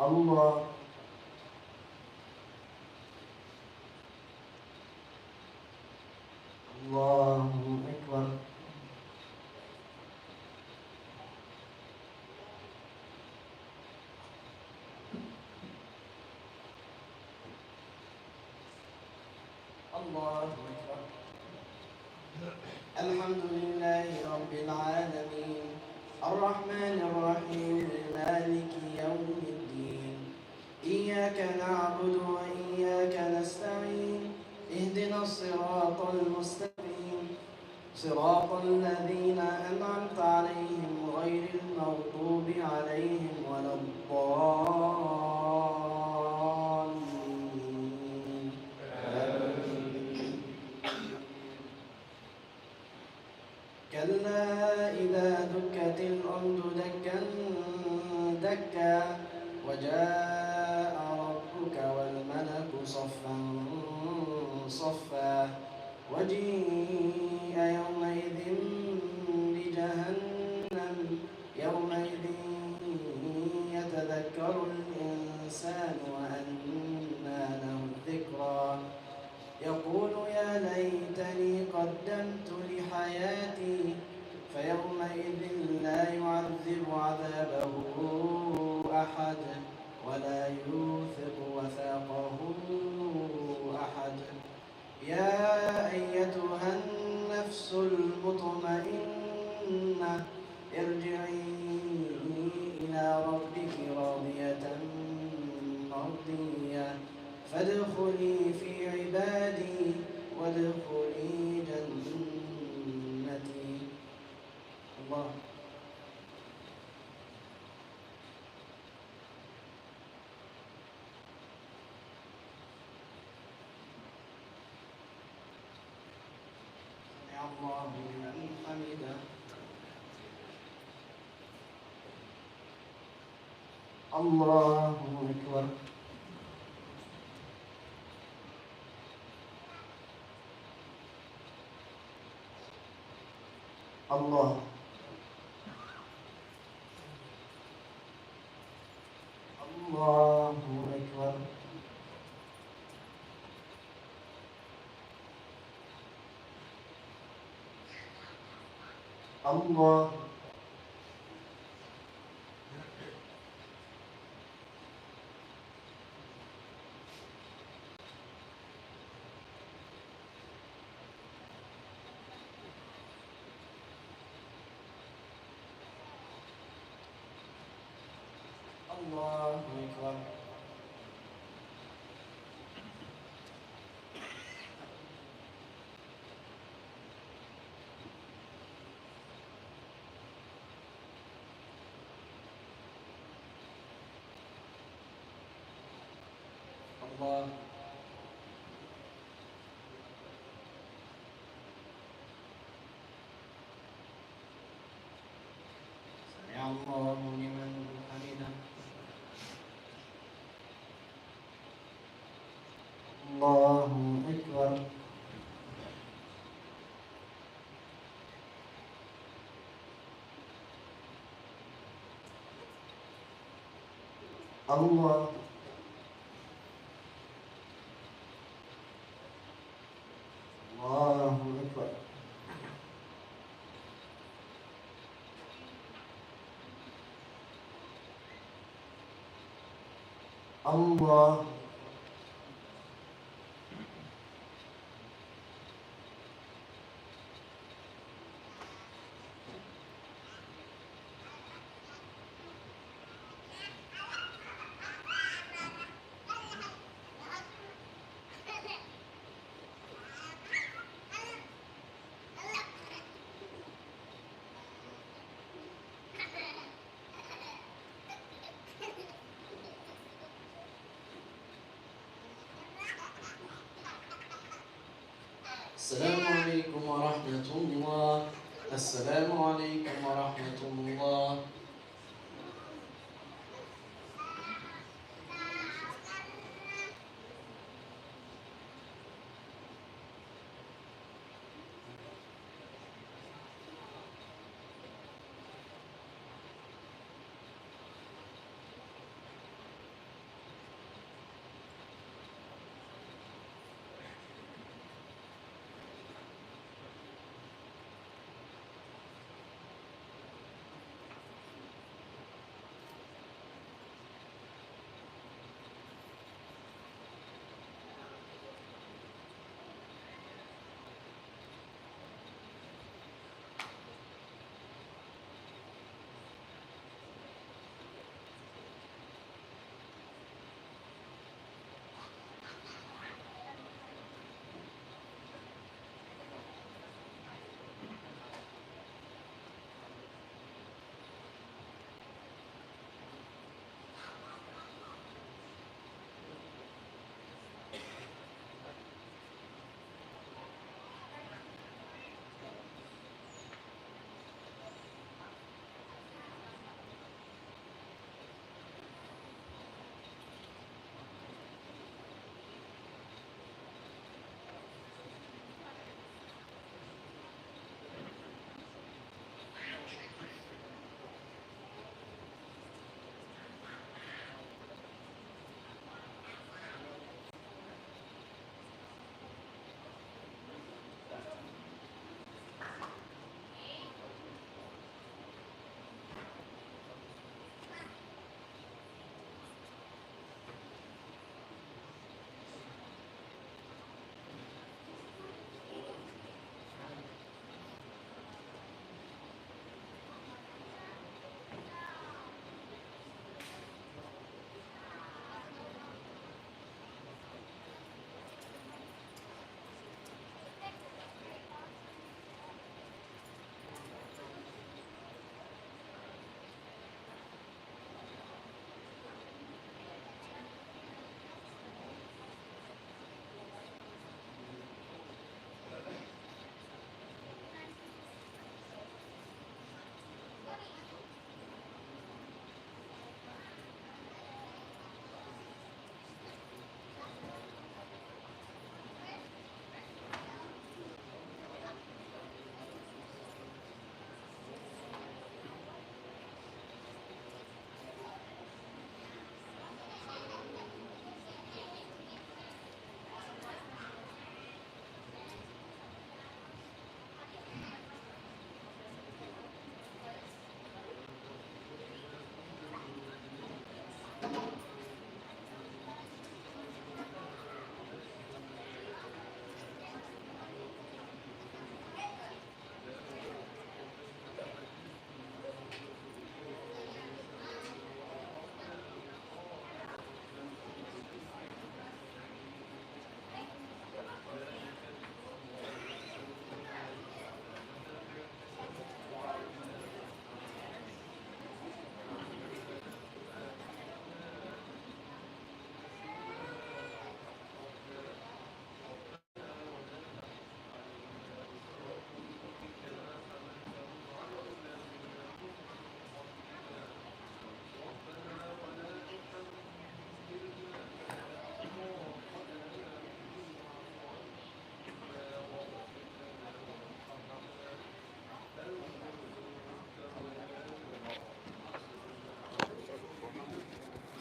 الله الله أكبر الله أكبر الحمد لله رب العالمين الرحمن الرحيم مالك يوم الدين إياك نعبد وإياك نستعين اهدنا الصراط المستقيم صراط الذين أنعمت عليهم غير المغضوب عليهم ولا الضالين كلا إذا دكت الأرض دكا دكا وجاء ربك والملك صفا صفا وجيء يومئذ بجهنم يومئذ يتذكر الإنسان وأنى له الذكرى يقول يا ليتني قدمت لحياتي فيومئذ لا يعذب عذابه أحد ولا يوثق وثاقه أحد يا أيتها النفس المطمئنة ارجعي إلى ربك راضية مرضية فادخلي في عبادي وادخلي جنتي الله سمع الله لمن حمده الله أكبر الله الله أكبر الله الله أكبر الله. سمع الله لمن حمده. الله أكبر. الله الله أكبر. الله السلام عليكم ورحمة الله. السلام عليكم ورحمة الله.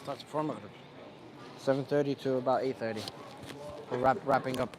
Starts before Maghrib. 7:30 to about 8:30. We're wrapping up.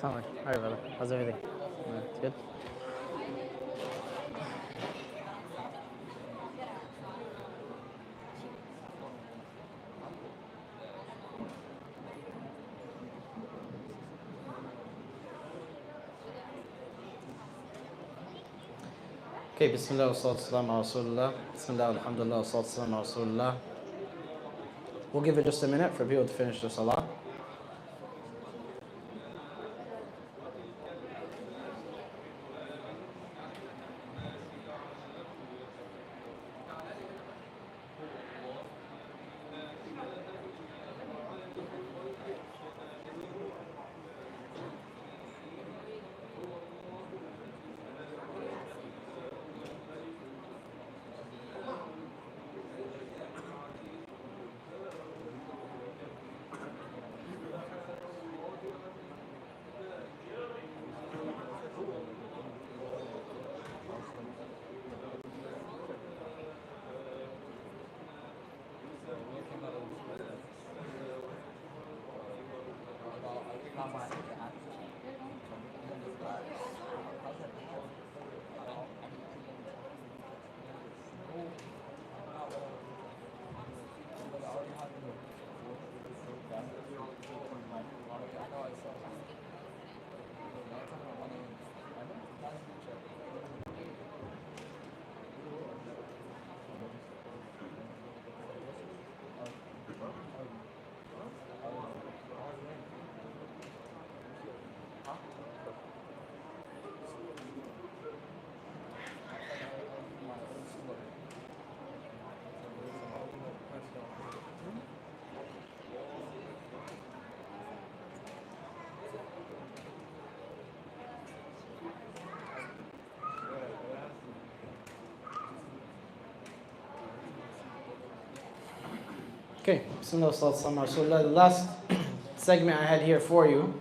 Sound like, all right, brother. How's everything? Yeah, it's good. Okay, Bismillah wa salatu salam ala Rasulullah. Bismillah, alhamdulillah, wa salatu salam ala Rasulullah. We'll give it just a minute for people to finish the salah. Okay, Bismillah wa salatu salam ala Rasulullah. The last segment I had here for you.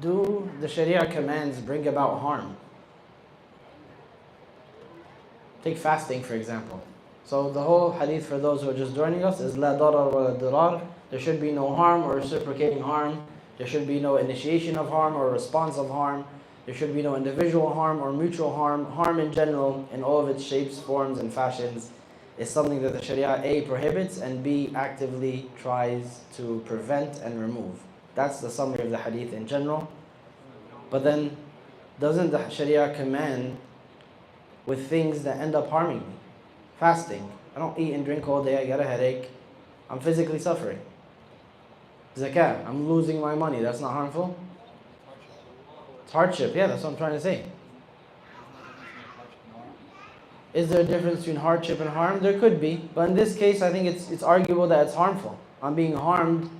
Do the Sharia commands bring about harm? Take fasting, for example. So the whole hadith for those who are just joining us is La darar wa la dirar. There should be no harm or reciprocating harm. There should be no initiation of harm or response of harm. There should be no individual harm or mutual harm. Harm in general, in all of its shapes, forms, and fashions, is something that the Sharia A prohibits and B actively tries to prevent and remove. That's the summary of the hadith in general. But then, doesn't the Sharia command with things that end up harming me? Fasting. I don't eat and drink all day, I get a headache. I'm physically suffering. Zakat. I'm losing my money. That's not harmful? It's hardship. Yeah, that's what I'm trying to say. Is there a difference between hardship and harm? There could be. But in this case, I think it's arguable that it's harmful. I'm being harmed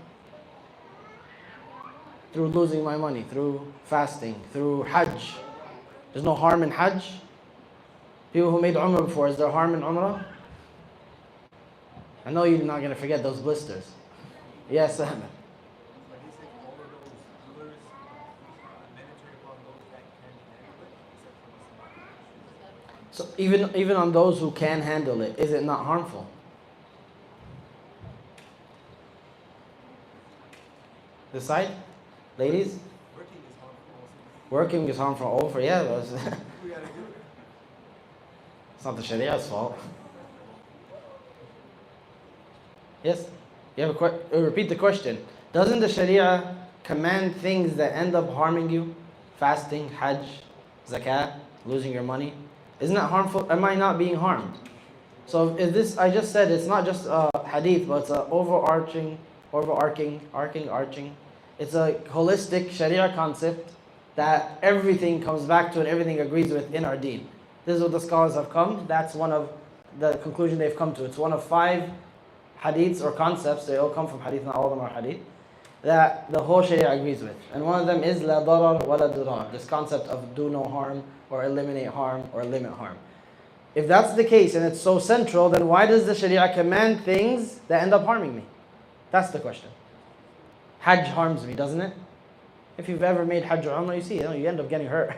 through losing my money, through fasting, through Hajj. There's no harm in Hajj. People who made Umrah before, is there harm in Umrah? I know you're not going to forget those blisters. Yes, Ahmed. But he said all of those rulers mandatory upon those that can handle it, except for the small. So even on those who can handle it, is it not harmful? This side? Ladies? Working is harmful also. Working is harmful over, yeah. We gotta do it. It's not the Sharia's fault. Yes? You have repeat the question. Doesn't the Sharia command things that end up harming you? Fasting, Hajj, Zakat, losing your money? Isn't that harmful? Am I not being harmed? So is this, I just said it's not just a hadith, but it's an arching. It's a holistic Sharia concept that everything comes back to and everything agrees with in our deen. This is what the scholars have come. That's one of the conclusion they've come to. It's one of 5 hadiths or concepts, they all come from hadith, not all of them are hadith, that the whole Sharia agrees with. And one of them is la darar wa la dirar, this concept of do no harm or eliminate harm or limit harm. If that's the case and it's so central, then why does the Sharia command things that end up harming me? That's the question. Hajj harms me, doesn't it? If you've ever made Hajj or Umrah, you see, you end up getting hurt.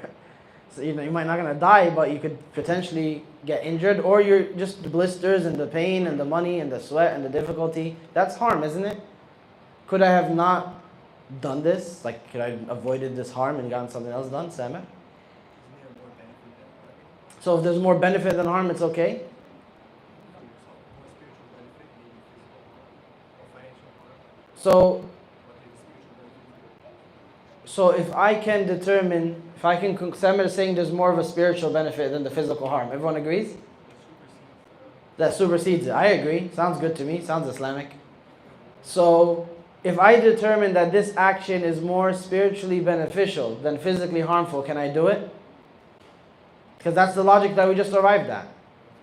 So you might not gonna die, but you could potentially get injured, or you're just the blisters and the pain and the money and the sweat and the difficulty. That's harm, isn't it? Could I have not done this? Like, could I have avoided this harm and gotten something else done? Sama? Isn't there more benefit than harm? So if there's more benefit than harm, it's okay? More spiritual benefit, maybe physical harm or financial harm. So, But the spiritual benefit is good. so if I can determine, if I can, Sama is saying there's more of a spiritual benefit than the physical harm. Everyone agrees? That supersedes it. I agree. Sounds good to me. Sounds Islamic. So, if I determine that this action is more spiritually beneficial than physically harmful, can I do it? Because that's the logic that we just arrived at.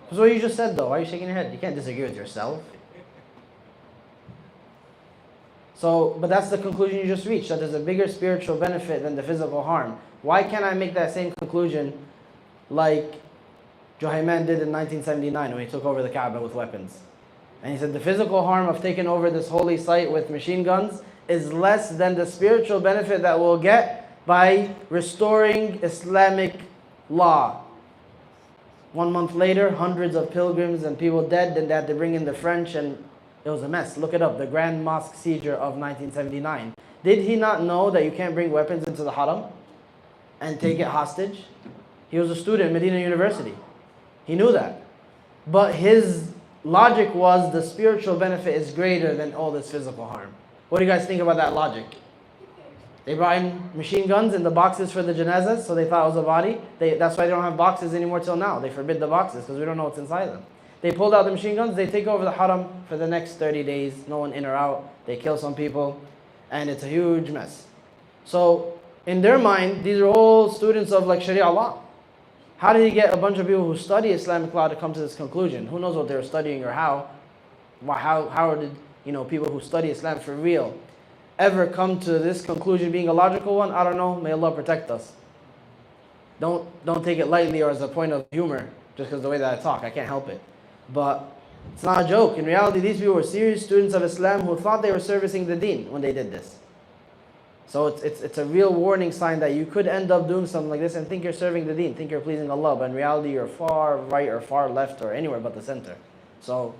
That's what you just said though. Why are you shaking your head? You can't disagree with yourself. So, but that's the conclusion you just reached, that there's a bigger spiritual benefit than the physical harm. Why can't I make that same conclusion like Juhayman did in 1979 when he took over the Kaaba with weapons? And he said the physical harm of taking over this holy site with machine guns is less than the spiritual benefit that we'll get by restoring Islamic law. 1 month later, hundreds of pilgrims and people dead, then they had to bring in the French and it was a mess. Look it up, the Grand Mosque seizure of 1979. Did he not know that you can't bring weapons into the haram and take it hostage? He was a student at Medina University. He knew that. But his logic was the spiritual benefit is greater than all this physical harm. What do you guys think about that logic? They brought in machine guns in the boxes for the janazas, so they thought it was a body. That's why they don't have boxes anymore till now. They forbid the boxes because we don't know what's inside them. They pulled out the machine guns, they take over the haram for the next 30 days, no one in or out. They kill some people, and it's a huge mess. So, in their mind, these are all students of like Sharia law. How did he get a bunch of people who study Islamic law to come to this conclusion? Who knows what they were studying or how? How did people who study Islam for real ever come to this conclusion being a logical one? I don't know. May Allah protect us. Don't take it lightly or as a point of humor just because the way that I talk. I can't help it. But it's not a joke. In reality, these people were serious students of Islam who thought they were servicing the deen when they did this. So it's a real warning sign that you could end up doing something like this and think you're serving the deen, think you're pleasing Allah, but in reality you're far right or far left or anywhere but the center. So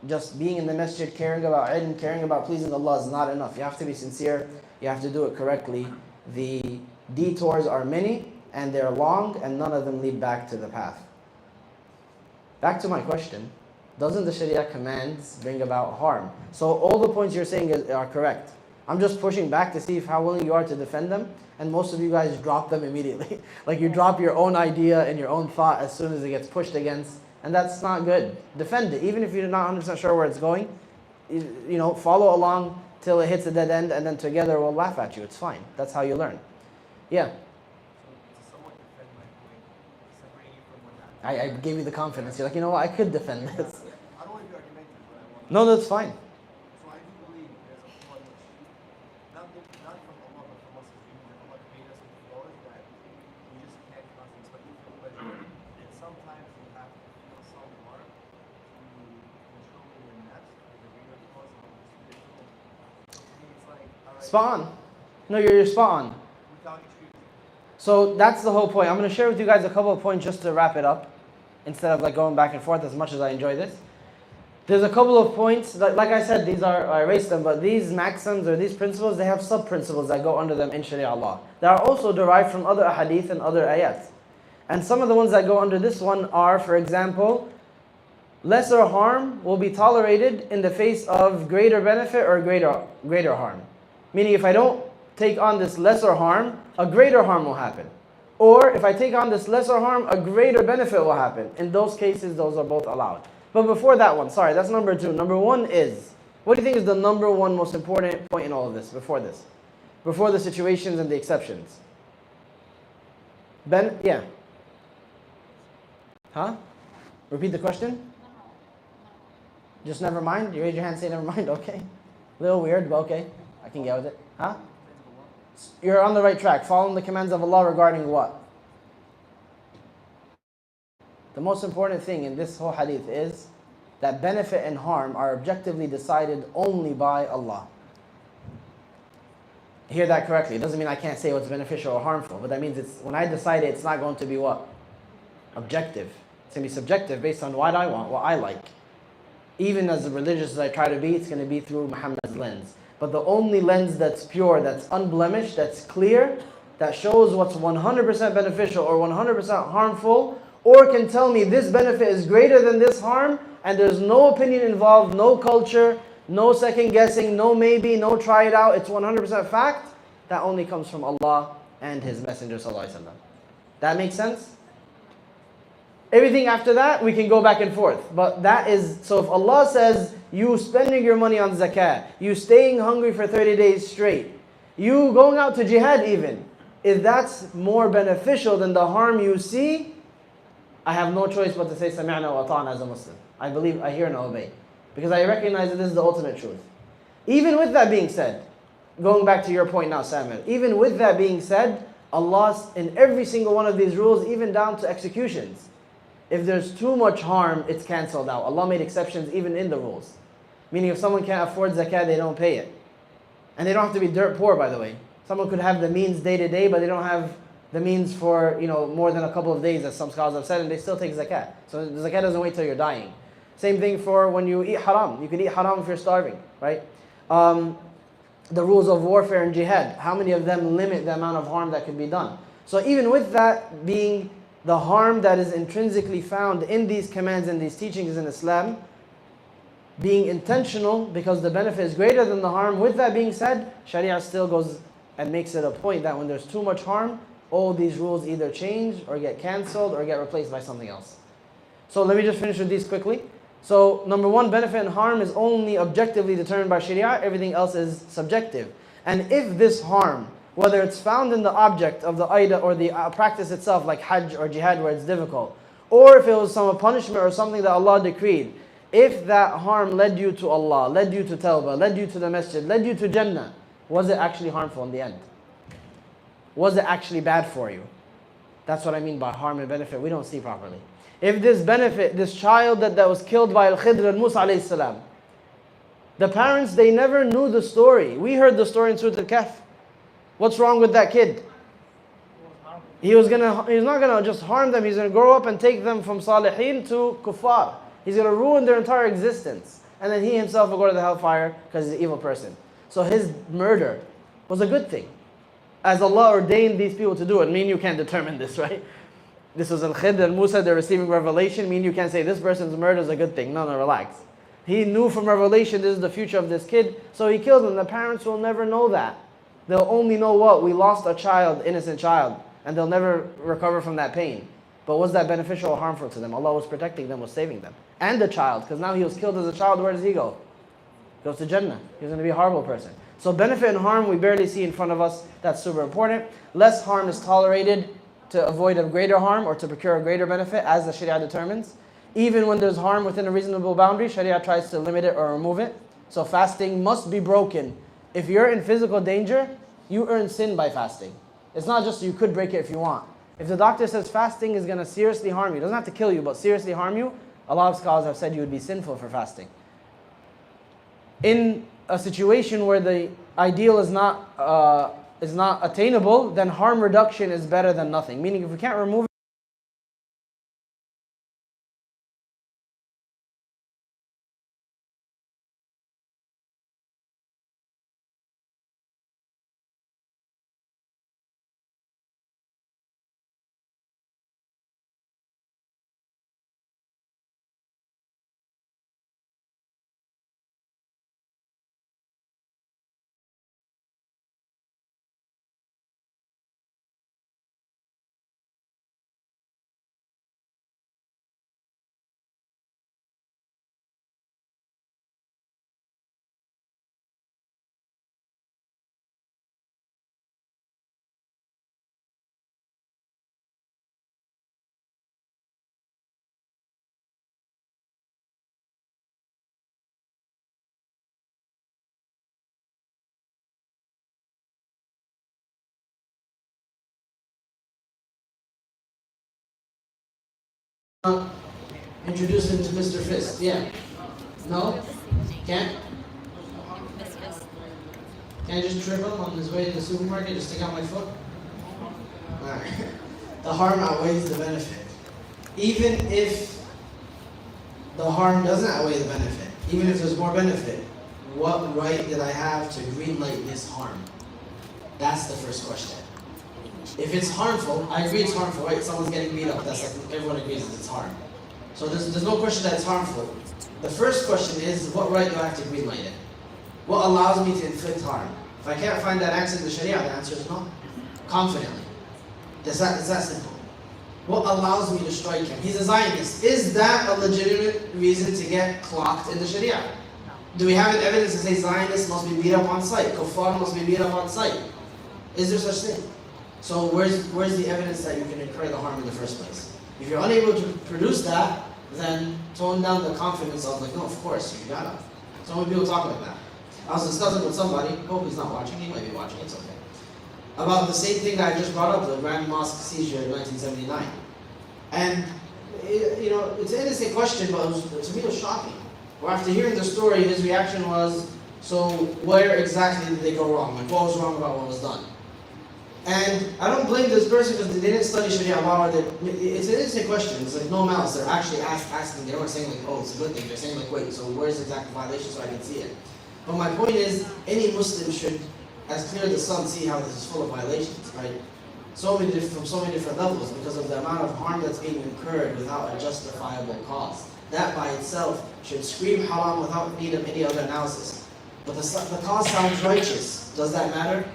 just being in the masjid, caring about ilm, caring about pleasing Allah is not enough. You have to be sincere, you have to do it correctly. The detours are many and they're long and none of them lead back to the path. Back to my question, doesn't the Sharia commands bring about harm? So all the points you're saying are correct. I'm just pushing back to see how willing you are to defend them, and most of you guys drop them immediately. Like you drop your own idea and your own thought as soon as it gets pushed against, and that's not good. Defend it, even if you're not 100% sure where it's going. Follow along till it hits a dead end, and then together we'll laugh at you. It's fine. That's how you learn. Yeah. So to somewhat defend my point, separating you from what happened. I gave you the confidence. You're like, you know what? I could defend this. I don't want to be argumentative, but I want to. No, that's fine. So I do believe there's a flood which, not from Allah, but from us as humans, that Allah made us with flaws that we just can't constantly expect to feel pleasure. And sometimes you have to feel some harm to control your nafs, as a greater cause of spiritual. To me, it's like, alright, Spot on. No, you're spot on. without extremes. So that's the whole point. I'm going to share with you guys a couple of points just to wrap it up, instead of like going back and forth as much as I enjoy this. There's a couple of points, like I said, these are, I erased them, but these maxims or these principles, they have sub-principles that go under them in Sharia law. They are also derived from other ahadith and other ayats. And some of the ones that go under this one are, for example, lesser harm will be tolerated in the face of greater benefit or greater harm. Meaning if I don't take on this lesser harm, a greater harm will happen. Or if I take on this lesser harm, a greater benefit will happen. In those cases, those are both allowed. But before that one, sorry, that's number 2. Number 1 is, what do you think is the number 1 most important point in all of this, before this? Before the situations and the exceptions? Yeah. Huh? Repeat the question? Just never mind? You raise your hand and say never mind? Okay. A little weird, but okay. I can get with it. Huh? You're on the right track. Following the commands of Allah regarding what? The most important thing in this whole hadith is that benefit and harm are objectively decided only by Allah. Hear that correctly. It doesn't mean I can't say what's beneficial or harmful, but that means when I decide it, it's not going to be what? Objective. It's going to be subjective based on what I want, what I like. Even as religious as I try to be, it's going to be through Muhammad's lens. But the only lens that's pure, that's unblemished, that's clear, that shows what's 100% beneficial or 100% harmful, or can tell me this benefit is greater than this harm, and there's no opinion involved, no culture, no second guessing, no maybe, no try it out, it's 100% fact, that only comes from Allah and His Messenger ﷺ. That makes sense? Everything after that, we can go back and forth. But that is, so if Allah says, you spending your money on zakah, you staying hungry for 30 days straight, you going out to jihad even, if that's more beneficial than the harm you see, I have no choice but to say sami'na wa ata'na as a Muslim. I believe, I hear and obey. Because I recognize that this is the ultimate truth. Even with that being said, going back to your point now, Samir, even with that being said, Allah, in every single one of these rules, even down to executions, if there's too much harm, it's cancelled out. Allah made exceptions even in the rules. Meaning if someone can't afford zakah, they don't pay it. And they don't have to be dirt poor, by the way. Someone could have the means day to day, but they don't have the means for more than a couple of days, as some scholars have said, and they still take zakah. So the zakah doesn't wait till you're dying. Same thing for when you eat haram. You can eat haram if you're starving, right? The rules of warfare and jihad, how many of them limit the amount of harm that can be done? So even with that being the harm that is intrinsically found in these commands and these teachings in Islam, being intentional because the benefit is greater than the harm, with that being said, Sharia still goes and makes it a point that when there's too much harm, all these rules either change or get cancelled or get replaced by something else. So let me just finish with these quickly. So number 1, benefit and harm is only objectively determined by Sharia, everything else is subjective. And if this harm, whether it's found in the object of the idah or the practice itself, like Hajj or Jihad where it's difficult, or if it was some punishment or something that Allah decreed, if that harm led you to Allah, led you to Tawbah, led you to the Masjid, led you to Jannah, was it actually harmful in the end? Was it actually bad for you? That's what I mean by harm and benefit. We don't see properly. If this benefit, this child that was killed by Al-Khidr and Musa alayhi salam, the parents, they never knew the story. We heard the story in Surah Al-Kahf. What's wrong with that kid? He's not gonna just harm them. He's gonna grow up and take them from salihin to kuffar. He's gonna ruin their entire existence, and then he himself will go to the hellfire because he's an evil person. So his murder was a good thing, as Allah ordained these people to do it. Me and you can't determine this, right? This was Al-Khidr and Musa, they're receiving revelation. Me and you can't say this person's murder is a good thing. No, relax. He knew from revelation this is the future of this kid, so he killed him. The parents will never know that. They'll only know what? We lost a child, innocent child, and they'll never recover from that pain. But was that beneficial or harmful to them? Allah was protecting them, was saving them. And the child, because now he was killed as a child, where does he go? He goes to Jannah. He's going to be a horrible person. So benefit and harm we barely see in front of us. That's super important. Less harm is tolerated to avoid a greater harm or to procure a greater benefit, as the Sharia determines. Even when there's harm within a reasonable boundary, Sharia tries to limit it or remove it. So fasting must be broken. If you're in physical danger, you earn sin by fasting. It's not just you could break it if you want. If the doctor says fasting is going to seriously harm you, it doesn't have to kill you, but seriously harm you, a lot of scholars have said you would be sinful for fasting. In a situation where the ideal is not attainable, then harm reduction is better than nothing. Meaning if we can't remove Introduce him to Mr. Fist. Yeah. No? Can't? Can I just trip him on his way to the supermarket? Just take out my foot? Alright. The harm outweighs the benefit. Even if the harm doesn't outweigh the benefit, even if there's more benefit, what right did I have to greenlight this harm? That's the first question. If it's harmful, I agree it's harmful, right? Someone's getting beat up, that's like, everyone agrees that it's harm. So there's no question that it's harmful. The first question is, what right do I have to greenlight it? What allows me to inflict harm? If I can't find that answer in the Sharia, the answer is no. Confidently. It's that simple. What allows me to strike him? He's a Zionist. Is that a legitimate reason to get clocked in the Sharia? Do we have an evidence to say Zionists must be beat up on sight? Kuffar must be beat up on sight? Is there such thing? So where's the evidence that you can incur the harm in the first place? If you're unable to produce that, then tone down the confidence of like, no, of course, you gotta. So many people talk like that. I was discussing with somebody, hope he's not watching, he might be watching, it's okay, about the same thing that I just brought up, the Grand Mosque seizure in 1979. And, you know, it's an innocent question, but to me it was shocking. Well, after hearing the story, his reaction was, so where exactly did they go wrong? Like, what was wrong about what was done? And I don't blame this person because they didn't study Sharia law. It's an innocent question. It's like no malice. They're actually asking. They weren't saying like, oh, it's a good thing. They're saying like, wait, so where's the exact violation so I can see it? But my point is, any Muslim should, as clear as the sun, see how this is full of violations, right? From so many different levels because of the amount of harm that's being incurred without a justifiable cause. That by itself should scream haram without need of any other analysis. But the cause sounds righteous. Does that matter?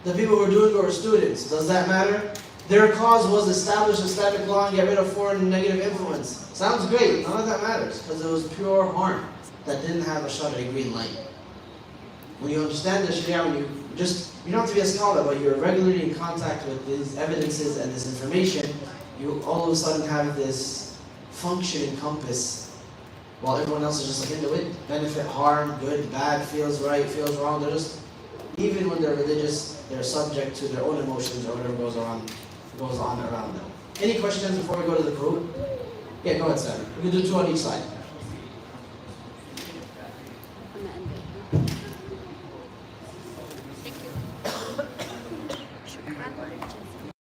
The people who are doing it were students. Does that matter? Their cause was establish Islamic law and get rid of foreign negative influence. Sounds great. None of that matters because it was pure harm that didn't have a Shari'i green light. When you understand the Sharia, you don't have to be a scholar, but you're regularly in contact with these evidences and this information, you all of a sudden have this functioning compass while everyone else is just like in the wind. Benefit, harm, good, bad, feels right, feels wrong. They're just, even when they're religious, they're subject to their own emotions or whatever goes on around them. Any questions before we go to the code? Yeah, go ahead, Sam. We can do two on each side.